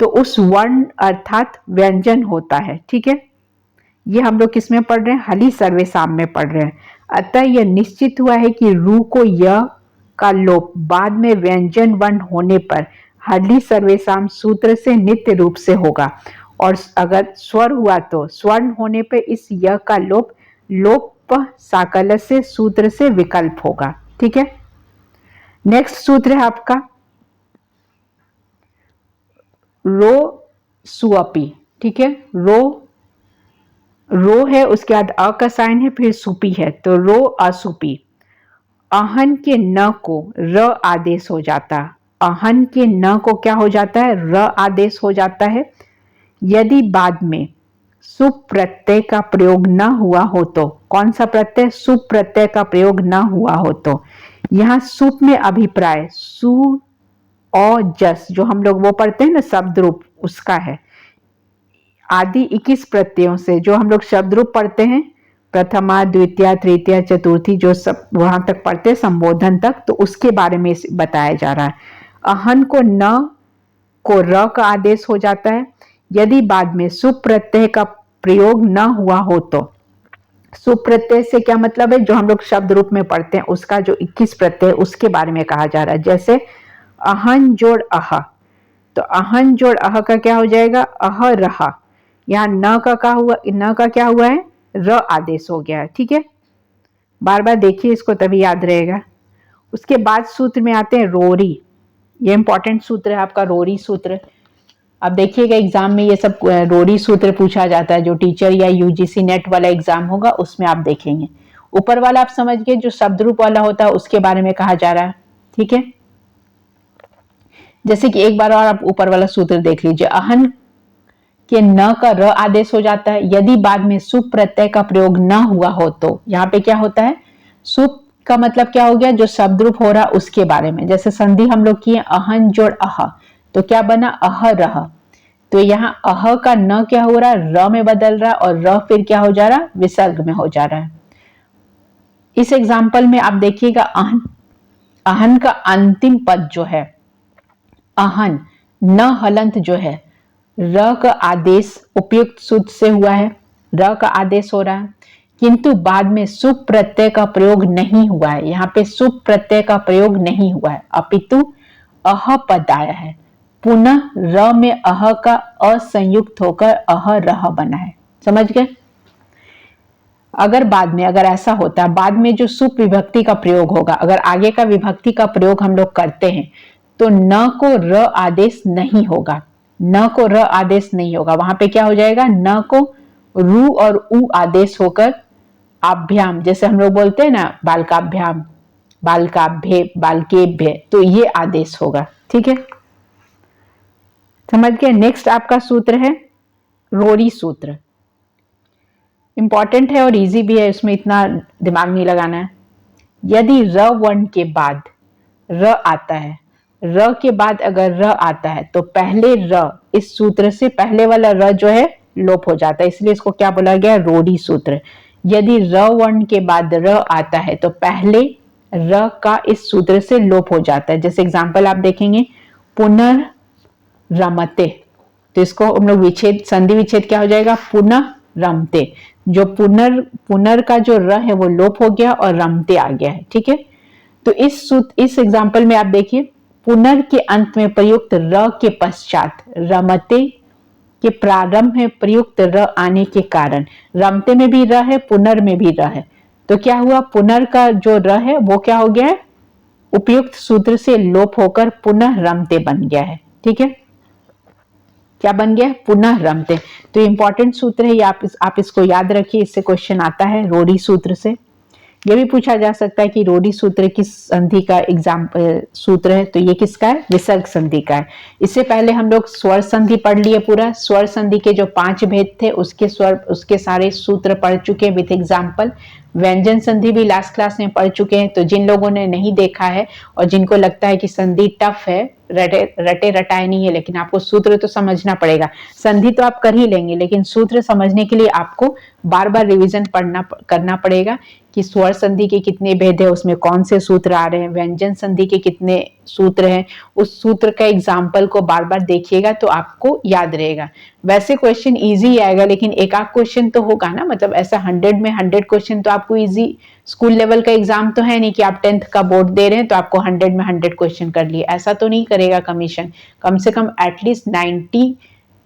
तो उस वर्ण अर्थात व्यंजन होता है। ठीक है, ये हम लोग किसमें पढ़ रहे हैं? हलि सर्वेसाम में पढ़ रहे हैं। अतः यह निश्चित हुआ है कि रू को य का लोप बाद में व्यंजन वर्ण होने पर हलि सर्वेसाम सूत्र से नित्य रूप से होगा, और अगर स्वर हुआ तो स्वर्ण होने पर इस य का लोप लोप साकल्य से सूत्र से विकल्प होगा। ठीक है, नेक्स्ट सूत्र है आपका रो सुअपी। ठीक है, रो है, उसके बाद अ का साइन है, फिर सुपी है, तो रो असुपी। अहन के न को र आदेश हो जाता, अहन के न को क्या हो जाता है? र आदेश हो जाता है यदि बाद में सुप प्रत्यय का प्रयोग न हुआ हो तो। कौन सा प्रत्यय? सुप प्रत्यय का प्रयोग न हुआ हो तो। यहाँ सुप में अभिप्राय सु और जस, जो हम लोग वो पढ़ते हैं ना शब्द रूप, उसका है। आदि 21 प्रत्ययों से जो हम लोग शब्द रूप पढ़ते हैं, प्रथमा द्वितीय तृतीय चतुर्थी, जो सब वहां तक पढ़ते हैं संबोधन तक, तो उसके बारे में बताया जा रहा है। अहन को न को र का आदेश हो जाता है यदि बाद में सुप प्रत्यय का प्रयोग न हुआ हो तो। सुप प्रत्यय से क्या मतलब है? जो हम लोग शब्द रूप में पढ़ते हैं उसका जो 21 प्रत्यय, उसके बारे में कहा जा रहा है। जैसे अहन जोड़ अह, तो अहन जोड़ अह का क्या हो जाएगा? अह रहा। यहाँ न का क्या हुआ? न का क्या हुआ है? र आदेश हो गया है। ठीक है, बार बार देखिए इसको तभी याद रहेगा। उसके बाद सूत्र में आते हैं रोरी। ये इंपॉर्टेंट सूत्र है आपका, रोरी सूत्र। अब देखिएगा एग्जाम में ये सब रोरी सूत्र पूछा जाता है, जो टीचर या यूजीसी नेट वाला एग्जाम होगा उसमें आप देखेंगे। ऊपर वाला आप समझ गए, जो शब्द रूप वाला होता है उसके बारे में कहा जा रहा है। ठीक है, जैसे कि एक बार और आप ऊपर वाला सूत्र देख लीजिए। अहन के न का र आदेश हो जाता है यदि बाद में सुप प्रत्यय का प्रयोग न हुआ हो तो। यहाँ पे क्या होता है? सुप का मतलब क्या हो गया? जो शब्द रूप हो रहा उसके बारे में। जैसे संधि हम लोग किए अहन जोड़ अह, तो क्या बना? अह रह। तो यहाँ अह का न क्या हो रहा है? र में बदल रहा, और र फिर क्या हो जा रहा? विसर्ग में हो जा रहा है। इस एग्जाम्पल में आप देखिएगा अहन, अहन का अंतिम पद जो है अहन, न हलंत जो है, र का आदेश उपयुक्त सूत्र से हुआ है, र का आदेश हो रहा है, किंतु बाद में सुप प्रत्यय का प्रयोग नहीं हुआ है। यहाँ पे सुप प्रत्यय का प्रयोग नहीं हुआ है, अपितु अह पद आया है। पुनः र में अह का असंयुक्त होकर अह रह बना है। समझ गए? अगर बाद में अगर ऐसा होता है, बाद में जो सुप विभक्ति का प्रयोग होगा, अगर आगे का विभक्ति का प्रयोग हम लोग करते हैं तो न को र आदेश नहीं होगा, न को र आदेश नहीं होगा, वहां पे क्या हो जाएगा, न को रू और उ आदेश होकर आभ्याम, जैसे हम लोग बोलते हैं ना बालकाभ्याम, बालकाभ्य, बालकेभ्य, तो ये आदेश होगा। ठीक है, समझ गए? नेक्स्ट आपका सूत्र है रोरी सूत्र। इंपॉर्टेंट है और इजी भी है, इसमें इतना दिमाग नहीं लगाना है। यदि र वर्ण के बाद र आता है, र के बाद अगर र आता है तो पहले र, इस सूत्र से पहले वाला र जो है लोप हो जाता है, इसलिए इसको क्या बोला गया, रोरी सूत्र। यदि र वर्ण के बाद र आता है तो पहले र का इस सूत्र से लोप हो जाता है। जैसे एग्जांपल आप देखेंगे, पुनर्रमते, तो इसको हम लोग विच्छेद, संधि विच्छेद क्या हो जाएगा, पुनः रमते। जो पुनर का जो र है वो लोप हो गया और रमते आ गया है। ठीक है, तो इस एग्जांपल में आप देखिए, पुनर के अंत में प्रयुक्त र के पश्चात रमते के प्रारंभ में प्रयुक्त र आने के कारण रमते में भी र है, पुनर में भी र है, तो क्या हुआ, पुनर का जो र है वो क्या हो गया है, उपयुक्त सूत्र से लोप होकर पुनः रमते बन गया है। ठीक है, क्या बन गया, पुनः रमते। तो इंपॉर्टेंट सूत्र है ये, आप इसको याद रखिए, इससे क्वेश्चन आता है रोरी सूत्र से। ये भी पूछा जा सकता है कि रोरी सूत्र किस संधि का सूत्र है, तो ये किसका है, विसर्ग संधि का है। इससे पहले हम लोग स्वर संधि पढ़ लिए पूरा, स्वर संधि के जो 5 भेद थे उसके सारे सूत्र पढ़ चुके विथ एग्जाम्पल। व्यंजन संधि भी लास्ट क्लास में पढ़ चुके हैं, तो जिन लोगों ने नहीं देखा है और जिनको लगता है कि संधि टफ है, रटे रटाए नहीं है, लेकिन आपको सूत्र तो समझना पड़ेगा। संधि तो आप कर ही लेंगे, लेकिन सूत्र समझने के लिए आपको बार बार रिवीजन करना पड़ेगा कि स्वर संधि के कितने भेद है, उसमें कौन से सूत्र आ रहे हैं, व्यंजन संधि के कितने सूत्र हैं, उस सूत्र का एग्जाम्पल को बार बार देखिएगा तो आपको याद रहेगा। वैसे क्वेश्चन इजी आएगा, लेकिन एक आध क्वेश्चन तो होगा ना, मतलब ऐसा 100 में 100 क्वेश्चन तो आपको इजी, स्कूल लेवल का एग्जाम तो है नहीं कि आप 10th का बोर्ड दे रहे हैं तो आपको 100 में 100 क्वेश्चन कर लिए, ऐसा तो नहीं करेगा कमीशन। कम से कम एटलीस्ट 90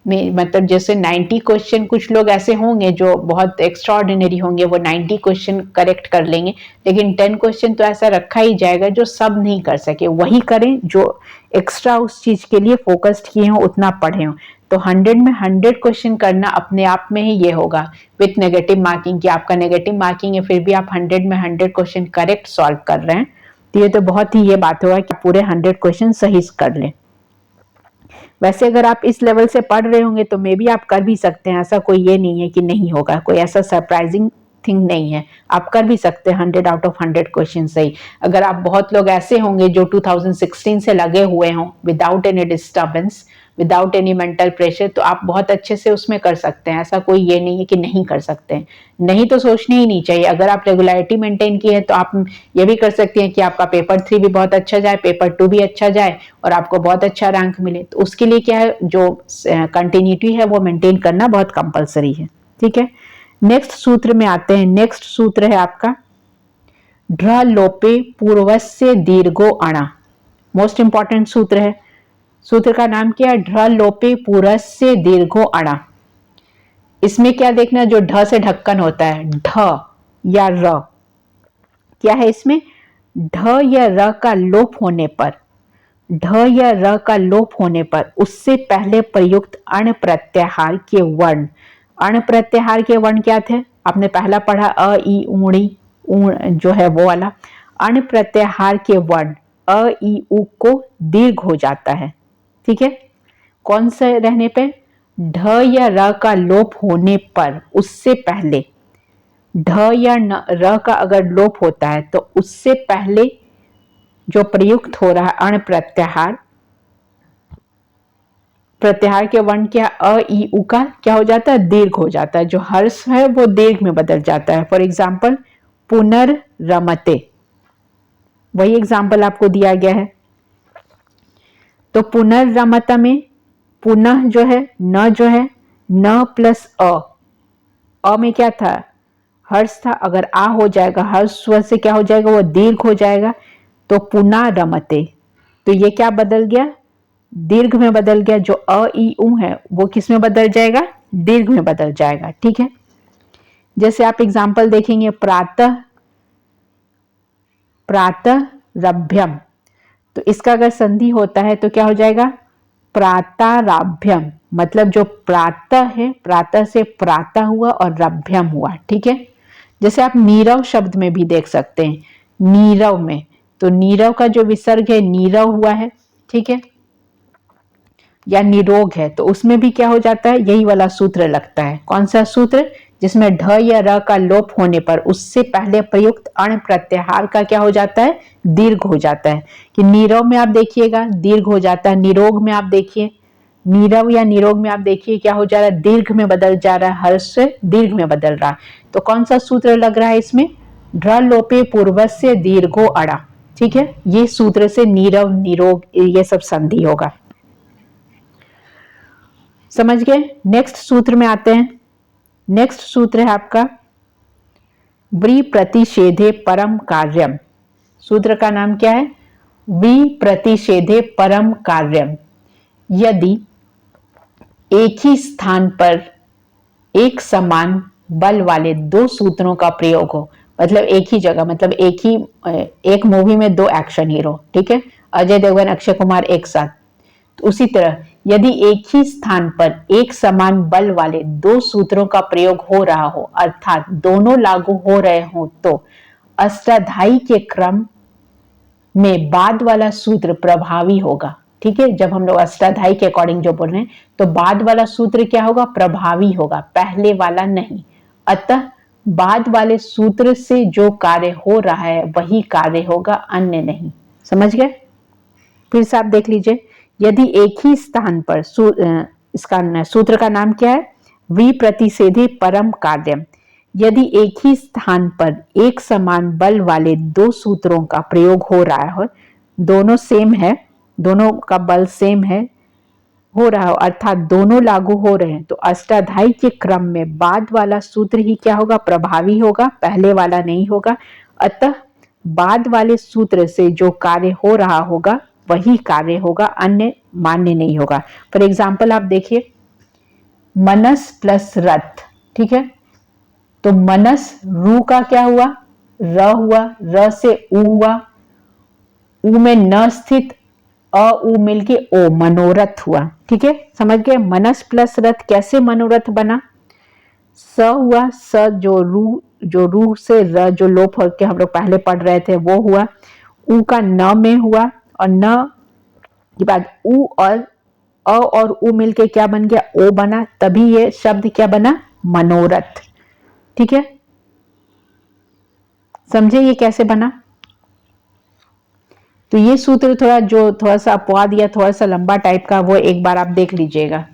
में, मतलब जैसे 90 क्वेश्चन, कुछ लोग ऐसे होंगे जो बहुत एक्स्ट्राऑर्डिनरी होंगे, वो 90 क्वेश्चन करेक्ट कर लेंगे, लेकिन 10 क्वेश्चन तो ऐसा रखा ही जाएगा जो सब नहीं कर सके, वही करें जो एक्स्ट्रा उस चीज के लिए फोकस्ड किए हों, उतना पढ़े हों। तो 100 में 100 क्वेश्चन करना अपने आप में ही ये होगा विथ नेगेटिव मार्किंग, कि आपका नेगेटिव मार्किंग है फिर भी आप 100 में 100 क्वेश्चन करेक्ट सॉल्व कर रहे हैं, तो ये तो बहुत ही ये बात होगा कि पूरे 100 क्वेश्चन सही कर लें। वैसे अगर आप इस लेवल से पढ़ रहे होंगे तो मे भी आप कर भी सकते हैं, ऐसा कोई ये नहीं है कि नहीं होगा, कोई ऐसा सरप्राइजिंग थिंग नहीं है, आप कर भी सकते हैं 100 आउट ऑफ 100 क्वेश्चन सही। अगर आप, बहुत लोग ऐसे होंगे जो 2016 से लगे हुए हों without any disturbance, without any mental pressure, तो आप बहुत अच्छे से उसमें कर सकते हैं, ऐसा कोई ये नहीं है कि नहीं कर सकते हैं। नहीं तो सोचनी ही नहीं चाहिए, अगर आप रेगुलरिटी मेंटेन की है तो आप ये भी कर सकते हैं कि आपका पेपर 3 भी बहुत अच्छा जाए, पेपर 2 भी अच्छा जाए और आपको बहुत अच्छा रैंक मिले। तो उसके लिए क्या है, जो कंटिन्यूटी है वो मेंटेन करना बहुत कंपलसरी है। ठीक है, नेक्स्ट सूत्र में आते हैं। नेक्स्ट सूत्र है आपका ढ्र लोपे पूर्वस्य दीर्घो अणा, मोस्ट इंपॉर्टेंट सूत्र है। सूत्र का नाम क्या है, ढ्र लोपे पूर्वस्य दीर्घो अणा। इसमें क्या देखना, जो ढ से ढक्कन होता है, ढ या र, क्या है इसमें, ढ या र का लोप होने पर, ढ या र का लोप होने पर उससे पहले प्रयुक्त अण प्रत्याहार के वर्ण, अण प्रत्याहार के वर्ण क्या थे, आपने पहला पढ़ा अ ई ऊड़ी, जो है वो वाला, अण प्रत्याहार के वर्ण अ ई उ को दीर्घ हो जाता है। ठीक है, कौन से रहने पे, ढ या र का लोप होने पर, उससे पहले, ढ या र का अगर लोप होता है तो उससे पहले जो प्रयुक्त हो रहा है अण प्रत्याहार, प्रत्याहार के वर्ण क्या, अ ई उ का क्या हो जाता है, दीर्घ हो जाता है, जो हर्ष है वो दीर्घ में बदल जाता है। फॉर एग्जाम्पल पुनर्रमते, वही एग्जाम्पल आपको दिया गया है। तो पुनर्रमत में पुनः जो है, न जो है, न प्लस अ में क्या था, हर्ष था, अगर आ हो जाएगा, हर्ष स्वर से क्या हो जाएगा, वो दीर्घ हो जाएगा, तो पुनः रमते, तो ये क्या बदल गया, दीर्घ में बदल गया, जो अ ई उ है वो किस में बदल जाएगा, दीर्घ में बदल जाएगा। ठीक है, जैसे आप एग्जाम्पल देखेंगे, प्रातः प्रातः रभ्यम, तो इसका अगर संधि होता है तो क्या हो जाएगा, प्राताराभ्यम, मतलब जो प्रातः है, प्रातः से प्रातः हुआ और रभ्यम हुआ। ठीक है, जैसे आप नीरव शब्द में भी देख सकते हैं, नीरव में, तो नीरव का जो विसर्ग है नीरव हुआ है। ठीक है, या निरोग है, तो उसमें भी क्या हो जाता है, यही वाला सूत्र लगता है। कौन सा सूत्र, जिसमें ढ या र का लोप होने पर उससे पहले प्रयुक्त अण प्रत्याहार का क्या हो जाता है, दीर्घ हो जाता है। कि नीरव में आप देखिएगा दीर्घ हो जाता है, निरोग में आप देखिए, नीरव या निरोग में आप देखिए क्या हो जा रहा है, दीर्घ में बदल जा रहा है, हर्ष से दीर्घ में बदल रहा है। तो कौन सा सूत्र लग रहा है इसमें, ढ लोपे पूर्वस्य दीर्घो अड़ा। ठीक है, ये सूत्र से नीरव निरोग ये सब संधि होगा। समझ गए। नेक्स्ट सूत्र में आते हैं। नेक्स्ट सूत्र है आपका व्री प्रतिषेधे परम कार्यम। सूत्र का नाम क्या है, व्री प्रतिषेधे परम कार्यम। यदि एक ही स्थान पर एक समान बल वाले दो सूत्रों का प्रयोग हो, मतलब एक ही जगह, मतलब एक मूवी में दो एक्शन हीरो, ठीक है, अजय देवगन अक्षय कुमार एक साथ, तो उसी तरह यदि एक ही स्थान पर एक समान बल वाले दो सूत्रों का प्रयोग हो रहा हो, अर्थात दोनों लागू हो रहे हो, तो अष्टाध्यायी के क्रम में बाद वाला सूत्र प्रभावी होगा। ठीक है, जब हम लोग अष्टाध्यायी के अकॉर्डिंग जो बोल रहे हैं, तो बाद वाला सूत्र क्या होगा, प्रभावी होगा, पहले वाला नहीं। अतः बाद वाले सूत्र से जो कार्य हो रहा है वही कार्य होगा, अन्य नहीं। समझ गए। फिर से आप देख लीजिए, यदि एक ही स्थान पर इसका सूत्र का नाम क्या है, विप्रतिषेधे परम कार्यम। यदि एक ही स्थान पर एक समान बल वाले दो सूत्रों का प्रयोग हो रहा हो, दोनों सेम है, दोनों का बल सेम है, हो रहा हो, अर्थात दोनों लागू हो रहे हैं, तो अष्टाध्यायी के क्रम में बाद वाला सूत्र ही क्या होगा, प्रभावी होगा, पहले वाला नहीं होगा। अतः बाद वाले सूत्र से जो कार्य हो रहा होगा वही कार्य होगा, अन्य मान्य नहीं होगा। फॉर एग्जाम्पल आप देखिए, मनस प्लस रथ। ठीक है, तो मनस रू का क्या हुआ, र हुआ, र से उ हुआ, उ में न स्थित अ उ मिलके ओ, मनोरथ हुआ। ठीक है, समझ गए। मनस प्लस रथ कैसे मनोरथ बना, स हुआ, स जो रू से र जो लोप होकर हम लोग पहले पढ़ रहे थे वो हुआ, उ का न में हुआ, और न के बाद उ और अ और उ मिलके क्या बन गया, ओ बना, तभी ये शब्द क्या बना, मनोरथ। ठीक है, समझे ये कैसे बना। तो ये सूत्र थोड़ा सा अपवाद या थोड़ा सा लंबा टाइप का, वो एक बार आप देख लीजिएगा,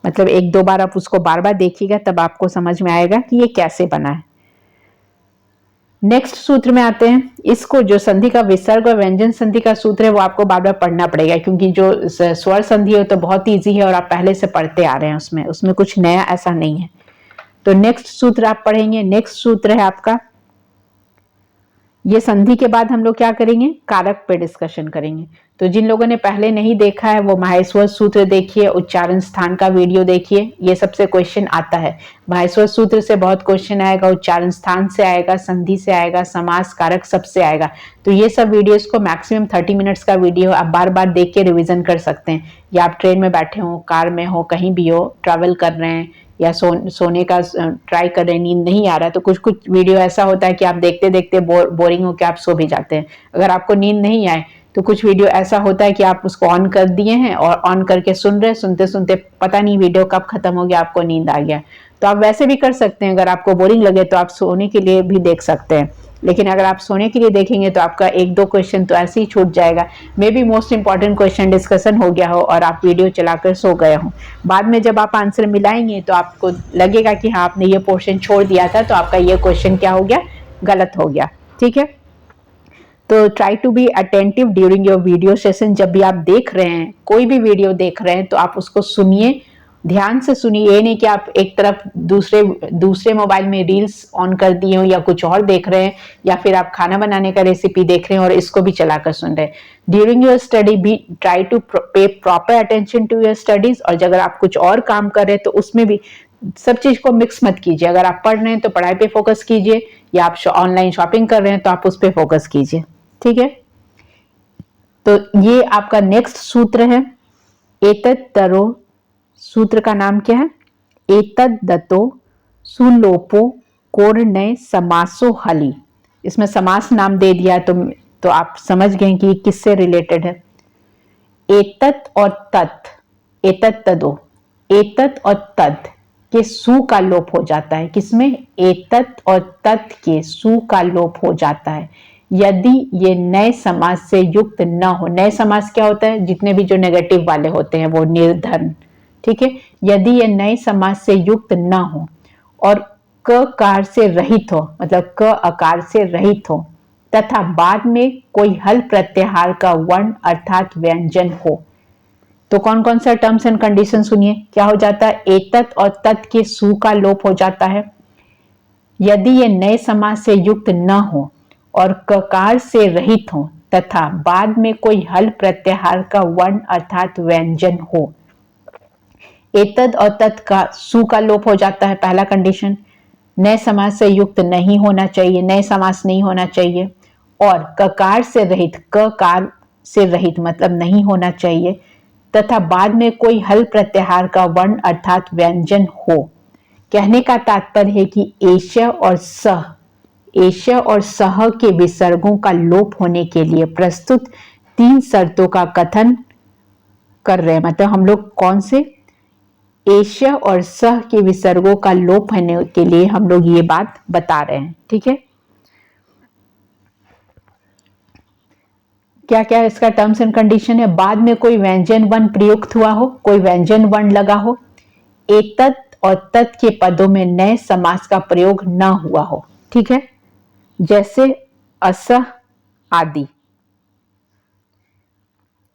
मतलब एक दो बार आप उसको बार बार देखिएगा, तब आपको समझ में आएगा कि ये कैसे बना है। नेक्स्ट सूत्र में आते हैं। इसको जो संधि का विसर्ग और व्यंजन संधि का सूत्र है वो आपको बार बार पढ़ना पड़ेगा, क्योंकि जो स्वर संधि है तो बहुत ईजी है और आप पहले से पढ़ते आ रहे हैं, उसमें कुछ नया ऐसा नहीं है। तो नेक्स्ट सूत्र आप पढ़ेंगे। नेक्स्ट सूत्र है आपका, ये संधि के बाद हम लोग क्या करेंगे, कारक पे डिस्कशन करेंगे। तो जिन लोगों ने पहले नहीं देखा है वो माहेश्वर सूत्र देखिए, उच्चारण स्थान का वीडियो देखिए, ये सबसे क्वेश्चन आता है। माहेश्वर सूत्र से बहुत क्वेश्चन आएगा, उच्चारण स्थान से आएगा, संधि से आएगा, समास कारक सबसे आएगा। तो ये सब वीडियोस को मैक्सिमम 30 मिनट्स का वीडियो आप बार बार देख के रिविजन कर सकते हैं, या आप ट्रेन में बैठे हो, कार में हो, कहीं भी हो, ट्रैवल कर रहे हैं, या सोने का ट्राई कर रहे हैं, नींद नहीं आ रहा है, तो कुछ कुछ वीडियो ऐसा होता है कि आप देखते देखते बोरिंग होकर आप सो भी जाते हैं। अगर आपको नींद नहीं आए तो कुछ वीडियो ऐसा होता है कि आप उसको ऑन कर दिए हैं और ऑन करके सुन रहे, सुनते सुनते पता नहीं वीडियो कब खत्म हो गया, आपको नींद आ गया। तो आप वैसे भी कर सकते हैं, अगर आपको बोरिंग लगे तो आप सोने के लिए भी देख सकते हैं, लेकिन अगर आप सोने के लिए देखेंगे तो आपका एक दो क्वेश्चन तो ऐसे ही छूट जाएगा। May be most important question discussion हो गया हो और आप वीडियो चलाकर सो गए हो, बाद में जब आप आंसर मिलाएंगे तो आपको लगेगा कि हाँ आपने ये पोर्शन छोड़ दिया था, तो आपका ये क्वेश्चन क्या हो गया, गलत हो गया। ठीक है, तो try to be attentive during your video session. जब भी आप देख रहे हैं, कोई भी वीडियो देख रहे हैं, तो आप उसको सुनिए ध्यान से सुनिए, ये नहीं कि आप एक तरफ दूसरे मोबाइल में रील्स ऑन कर दिए हो या कुछ और देख रहे हैं, या फिर आप खाना बनाने का रेसिपी देख रहे हैं और इसको भी चलाकर सुन रहे हैं। ड्यूरिंग योर स्टडी भी try to pay proper attention to your studies, और अगर आप कुछ और काम कर रहे हैं तो उसमें भी सब चीज को मिक्स मत कीजिए। अगर आप पढ़ रहे हैं तो पढ़ाई पे फोकस कीजिए, या आप ऑनलाइन शॉपिंग कर रहे हैं तो आप उस पर फोकस कीजिए। ठीक है, तो ये आपका नेक्स्ट सूत्र है, एतत्तरो। सूत्र का नाम क्या है? एतद्दतो सुलोपो कोर्णय समासो हली। इसमें समास नाम दे दिया तो आप समझ गए कि किससे रिलेटेड है। एतत् और तत्, एतत् तदो, एतत् और तत् के सु का लोप हो जाता है। किसमें? एतत् और तत् के सु का लोप हो जाता है यदि ये नए समास से युक्त न हो। नए समास क्या होता है? जितने भी जो नेगेटिव वाले होते हैं वो निर्धन। ठीक है, यदि ये नए समास से युक्त न हो और क कार से रहित हो, मतलब क आकार से रहित हो, तथा बाद में कोई हल प्रत्याहार का वर्ण अर्थात व्यंजन हो। तो कौन कौन सा टर्म्स एंड कंडीशन सुनिए, क्या हो जाता है? एतत् और तत् के सु का लोप हो जाता है यदि ये नए समास से युक्त न हो और ककार से रहित हो तथा बाद में कोई हल प्रत्याहार का वर्ण अर्थात व्यंजन हो। एतद और तत् का सु का लोप हो जाता है, पहला कंडीशन। नए समास से युक्त नहीं होना चाहिए, नए समास नहीं होना चाहिए, और ककार से रहित, ककार से रहित मतलब नहीं होना चाहिए, तथा बाद में कोई हल प्रत्याहार का वर्ण अर्थात व्यंजन हो। कहने का तात्पर्य है कि एष्य और सह, एष्य और सह के विसर्गों का लोप होने के लिए प्रस्तुत 3 शर्तों का कथन कर रहे हैं। मतलब हम लोग कौन से? एष्य और सह के विसर्गों का लोप होने के लिए हम लोग ये बात बता रहे हैं। ठीक है, क्या क्या इसका टर्म्स एंड कंडीशन है? बाद में कोई व्यंजन वर्ण प्रयुक्त हुआ हो, कोई व्यंजन वर्ण लगा हो, एतत् और तत् के पदों में नए समास का प्रयोग न हुआ हो। ठीक है, जैसे असह आदि।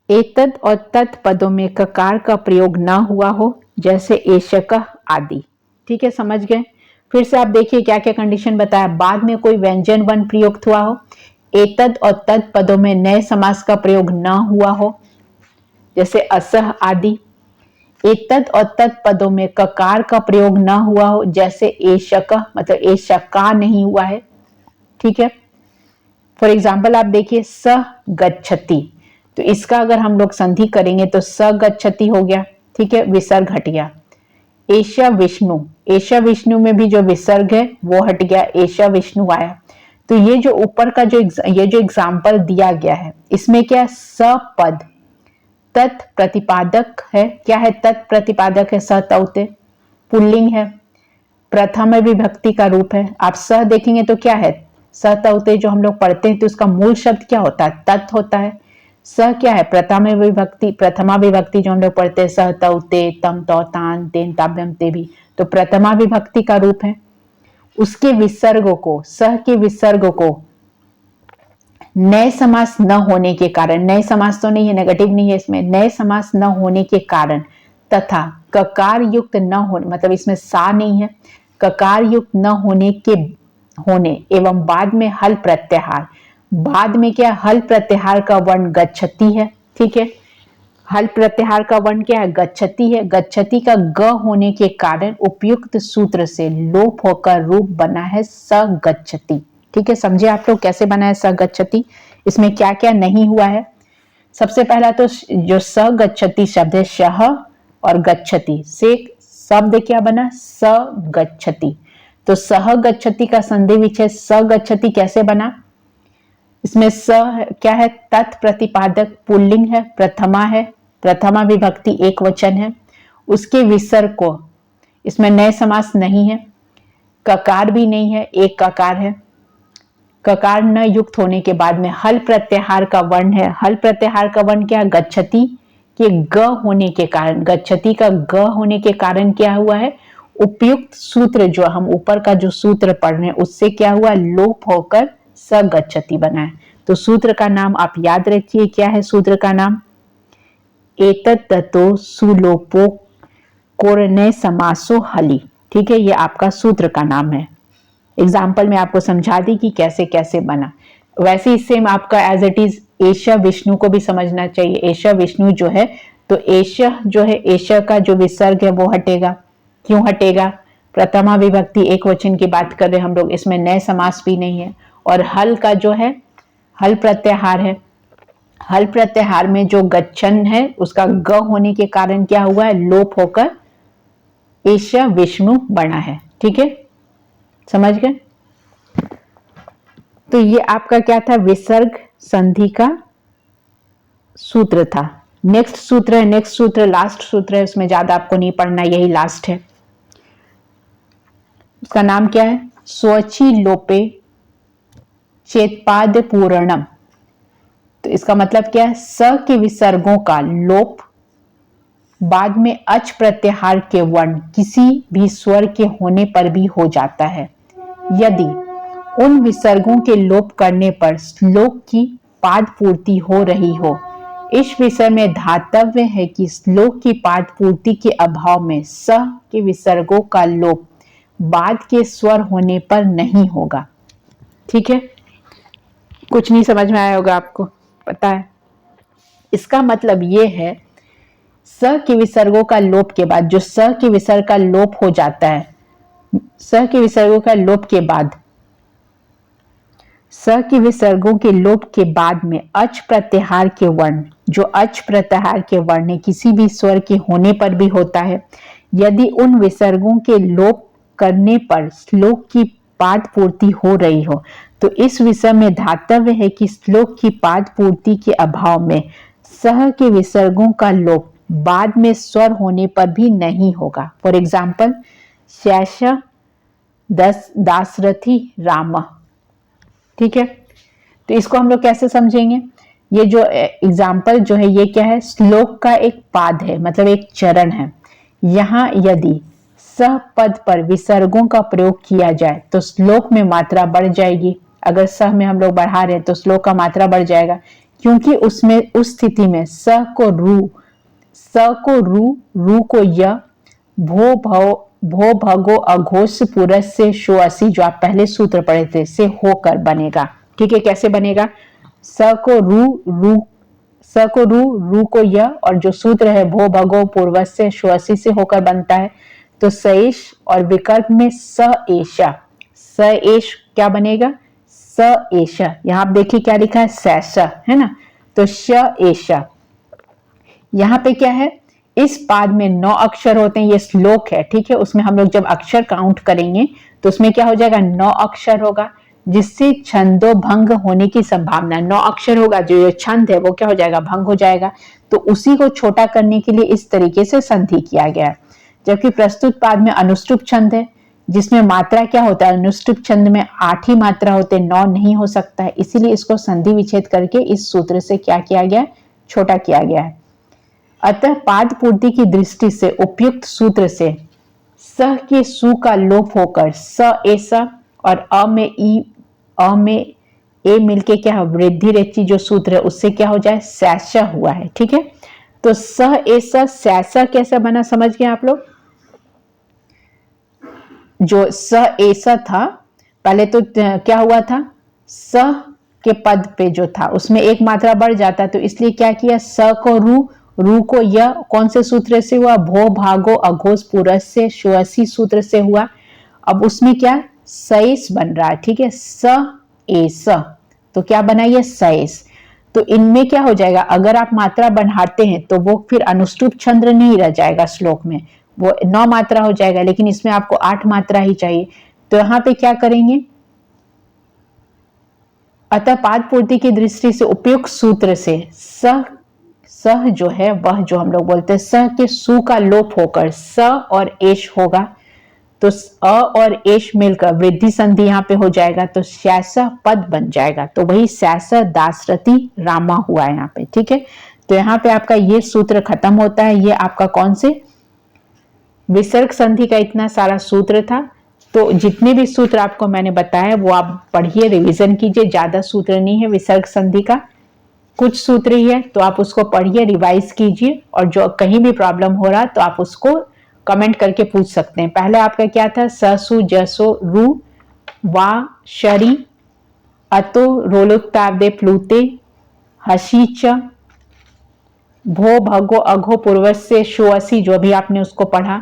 एतत् और तत् पदों में ककार का प्रयोग न हुआ हो, जैसे एशकः आदि। ठीक है, समझ गए? फिर से आप देखिए क्या क्या कंडीशन बताया। बाद में कोई व्यंजन वर्ण प्रयुक्त हुआ हो, एतत् और तत् पदों में नए समास का प्रयोग न हुआ हो, जैसे असह आदि। एतत् और तत् पदों में ककार का प्रयोग न हुआ हो, जैसे एशकः, मतलब एशका नहीं हुआ है। ठीक है, फॉर एग्जाम्पल आप देखिए स गच्छति, तो इसका अगर हम लोग संधि करेंगे तो स गच्छति हो गया। ठीक है, विसर्ग हट गया। एशा विष्णु, एशा विष्णु में भी जो विसर्ग है वो हट गया, एशा विष्णु आया। तो ये जो ऊपर का ये जो एग्जाम्पल दिया गया है, इसमें क्या? सपद तत्प्रतिपादक है। क्या है? तत्प्रतिपादक है। सतौते पुल्लिंग है, प्रथम विभक्ति का रूप है। आप स देखेंगे तो क्या है? सतौते जो हम लोग पढ़ते हैं तो उसका मूल शब्द क्या होता है? तत् होता है। स क्या है? प्रथम विभक्ति, प्रथमा विभक्ति जो हम लोग पढ़ते हैं, सहतौते तम तौ तान तेन ताभ्यम ते भी, तो प्रथमा विभक्ति का रूप है। उसके विसर्ग को, सह के विसर्ग को नए समास न होने के कारण, नए समास तो नहीं है, नेगेटिव नहीं है इसमें, नए समास न होने के कारण तथा ककार युक्त न होने, मतलब इसमें सा नहीं है, ककार युक्त न होने के होने एवं बाद में हल प्रत्याहार, बाद में क्या? हल प्रत्याहार का वर्ण गच्छति है। ठीक है, हल प्रत्याहार का वर्ण क्या है? गच्छति है। गच्छति का ग होने के कारण उपयुक्त सूत्र से लोप होकर रूप बना है स गच्छति। ठीक है, समझे आप लोग कैसे बना है स गच्छति? इसमें क्या क्या नहीं हुआ है? सबसे पहला तो जो स गच्छति शब्द है, शह और गच्छति से शब्द क्या बना? स गच्छति। तो सह गच्छति का संधि विच्छेद स गच्छति कैसे बना? इसमें स क्या है? तत्प्रतिपादक पुल्लिंग है, प्रथमा है, प्रथमा विभक्ति एक वचन है। उसके विसर्ग को, इसमें नए समास नहीं है, ककार भी नहीं है, एक ककार है। ककार न युक्त होने के बाद में हल प्रत्याहार का वर्ण है। हल प्रत्याहार का वर्ण क्या है? गच्छति के ग होने के कारण, गच्छति का ग होने के कारण क्या हुआ है? उपयुक्त सूत्र जो हम ऊपर का जो सूत्र पढ़ रहे हैं उससे क्या हुआ? लोप होकर स गच्छति बना है। तो सूत्र का नाम आप याद रखिए, क्या है सूत्र का नाम? एतत् ततो सुलोपो कोरने समासो हली। ठीक है, ये आपका सूत्र का नाम है। एग्जाम्पल में आपको समझा दी कि कैसे कैसे बना। वैसे ही सेम आपका एज इट इज एशा विष्णु को भी समझना चाहिए। एशा विष्णु जो है, तो एशा जो है, एशा का जो विसर्ग है वो हटेगा। क्यों हटेगा? प्रथमा विभक्ति एक वचन की बात कर रहे हम लोग, इसमें नए समास भी नहीं है। और हल का जो है, हल प्रत्याहार है। हल प्रत्याहार में जो गच्छन है उसका ग होने के कारण क्या हुआ है? लोप होकर एशा विष्णु बना है। ठीक है, समझ गए? तो ये आपका क्या था? विसर्ग संधि का सूत्र था। नेक्स्ट सूत्र है, नेक्स्ट सूत्र लास्ट सूत्र है, उसमें ज्यादा आपको नहीं पढ़ना, यही लास्ट है। उसका नाम क्या है? स्वची लोपे चेतपाद पूर्णम। तो इसका मतलब क्या है? स के विसर्गों का लोप बाद में अच प्रत्याहार के वर्ण किसी भी स्वर के होने पर भी हो जाता है, यदि उन विसर्गों के लोप करने पर श्लोक की पाद पूर्ति हो रही हो। इस विषय में धातव्य है कि श्लोक की पाद पूर्ति के अभाव में स के विसर्गों का लोप बाद के स्वर होने पर नहीं होगा। ठीक है, कुछ नहीं समझ में आया होगा आपको, पता है? इसका मतलब ये है, स के विसर्गों का लोप के बाद, जो स के विसर्ग का लोप हो जाता है, स के विसर्गों का लोप के बाद, स के विसर्गों के लोप के बाद में अच प्रत्याहार के वर्ण, जो अच प्रत्याहार के वर्ण है किसी भी स्वर के होने पर भी होता है, यदि उन विसर्गों के लोप करने पर श्लोक की पाद पूर्ति हो रही हो। तो इस विषय में धातव्य है कि श्लोक की पाद पूर्ति के अभाव में सह के विसर्गों का लोप बाद में स्वर होने पर भी नहीं होगा। For example, Shesh Dasharathi Ram. ठीक है, तो इसको हम लोग कैसे समझेंगे? ये जो एग्जाम्पल जो है ये क्या है? श्लोक का एक पाद है, मतलब एक चरण है। यहां यदि सह पद पर विसर्गों का प्रयोग किया जाए तो श्लोक में मात्रा बढ़ जाएगी। अगर सह में हम लोग बढ़ा रहे हैं तो श्लोक का मात्रा बढ़ जाएगा, क्योंकि उसमें उस स्थिति में स को रू, स को रू को य, भो भगो अघोष पुरस से शोअसी, जो आप पहले सूत्र पढ़े थे, से होकर बनेगा। ठीक है, कैसे बनेगा? स को रू को य, और जो सूत्र है भो भगो पूर्वज से शोअसी से होकर बनता है। तो सएश और विकल्प में स एशा, स एश क्या बनेगा? स एशा। यहां आप देखिए क्या लिखा है? सैसा, है ना? तो श एशा। यहां पे क्या है? इस पाद में 9 अक्षर होते हैं, ये श्लोक है। ठीक है, उसमें हम लोग जब अक्षर काउंट करेंगे तो उसमें क्या हो जाएगा? 9 अक्षर होगा, जिससे छंदो भंग होने की संभावना। 9 अक्षर होगा, जो ये छंद है वो क्या हो जाएगा? भंग हो जाएगा। तो उसी को छोटा करने के लिए इस तरीके से संधि किया गया है। जबकि प्रस्तुत पाद में अनुष्टुप छंद है, जिसमें मात्रा क्या होता है? अनुष्टुप छंद में 8 ही मात्रा होते, 9 नहीं हो सकता है। इसीलिए इसको संधि विच्छेद करके इस सूत्र से क्या किया गया? छोटा किया गया है। अतः पाद पूर्ति की दृष्टि से उपयुक्त सूत्र से स के सु का लोप होकर स ऐसा और अ में ए मिलके क्या है? वृद्धि रेची जो सूत्र है उससे क्या हो जाए? सैसा हुआ है। ठीक है, तो स ऐसा सैसा कैसा बना, समझ गए आप लोग? जो स ऐसा था, पहले तो क्या हुआ था? स के पद पे जो था उसमें एक मात्रा बढ़ जाता, तो इसलिए क्या किया? स को रू को य, कौन से सूत्र से हुआ? भो भागो अघोष पुरस से शोअसी सूत्र से हुआ। अब उसमें क्या? सैस बन रहा है। ठीक है, स एस, तो क्या बना? ये सैस। तो इनमें क्या हो जाएगा? अगर आप मात्रा बढ़ाते हैं तो वो फिर अनुष्टुप छंद नहीं रह जाएगा, श्लोक में वो 9 मात्रा हो जाएगा, लेकिन इसमें आपको 8 मात्रा ही चाहिए। तो यहां पे क्या करेंगे? अतः पाद पूर्ति की दृष्टि से उपयुक्त सूत्र से सह जो है वह, जो हम लोग बोलते हैं सह के सु का लोप होकर स और एश होगा। तो अ और एश मिलकर वृद्धि संधि यहाँ पे हो जाएगा, तो शैसा पद बन जाएगा। तो वही शैसा दासरथी रामा हुआ है यहाँ पे। ठीक है, तो यहाँ पे आपका ये सूत्र खत्म होता है। ये आपका कौन से? विसर्ग संधि का इतना सारा सूत्र था। तो जितने भी सूत्र आपको मैंने बताया वो आप पढ़िए, रिवीजन कीजिए। ज्यादा सूत्र नहीं है विसर्ग संधि का, कुछ सूत्र ही है, तो आप उसको पढ़िए, रिवाइज कीजिए, और जो कहीं भी प्रॉब्लम हो रहा तो आप उसको कमेंट करके पूछ सकते हैं। पहले आपका क्या था, स सु जसो रु वा शरी अतो रोलुत्तादे प्लूते हसी च भो भगो अघो पूर्वस्य शोअसी, जो भी आपने उसको पढ़ा,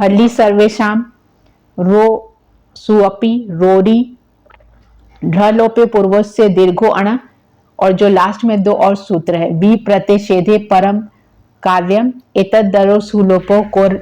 हल्ली सर्वेशाम रो सुअपी रोरी ढलोपे पूर्वस्य दीर्घो अण, और जो लास्ट में दो और सूत्र है, बी प्रतिषेधे परम कार्यम एतद्दरो सुलोपो कोर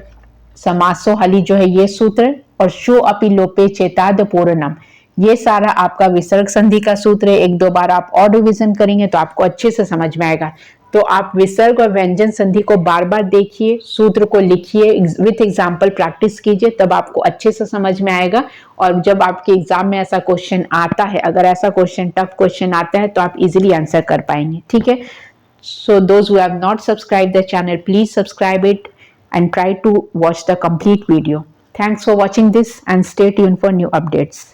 समासो हली, जो है ये सूत्र, और शो अपि लोपे चेताद पूर्णम, ये सारा आपका विसर्ग संधि का सूत्र है। एक दो बार आप और रिविजन करेंगे तो आपको अच्छे से समझ में आएगा। तो आप विसर्ग और व्यंजन संधि को बार बार देखिए, सूत्र को लिखिए, विथ एग्जाम्पल प्रैक्टिस कीजिए, तब आपको अच्छे से समझ में आएगा। और जब आपके एग्जाम में ऐसा क्वेश्चन आता है, अगर ऐसा क्वेश्चन टफ क्वेश्चन आता है तो आप इजिली आंसर कर पाएंगे। ठीक है, so those who have not subscribed the channel, please subscribe it and try to watch the complete video. Thanks for watching this and stay tuned for new updates.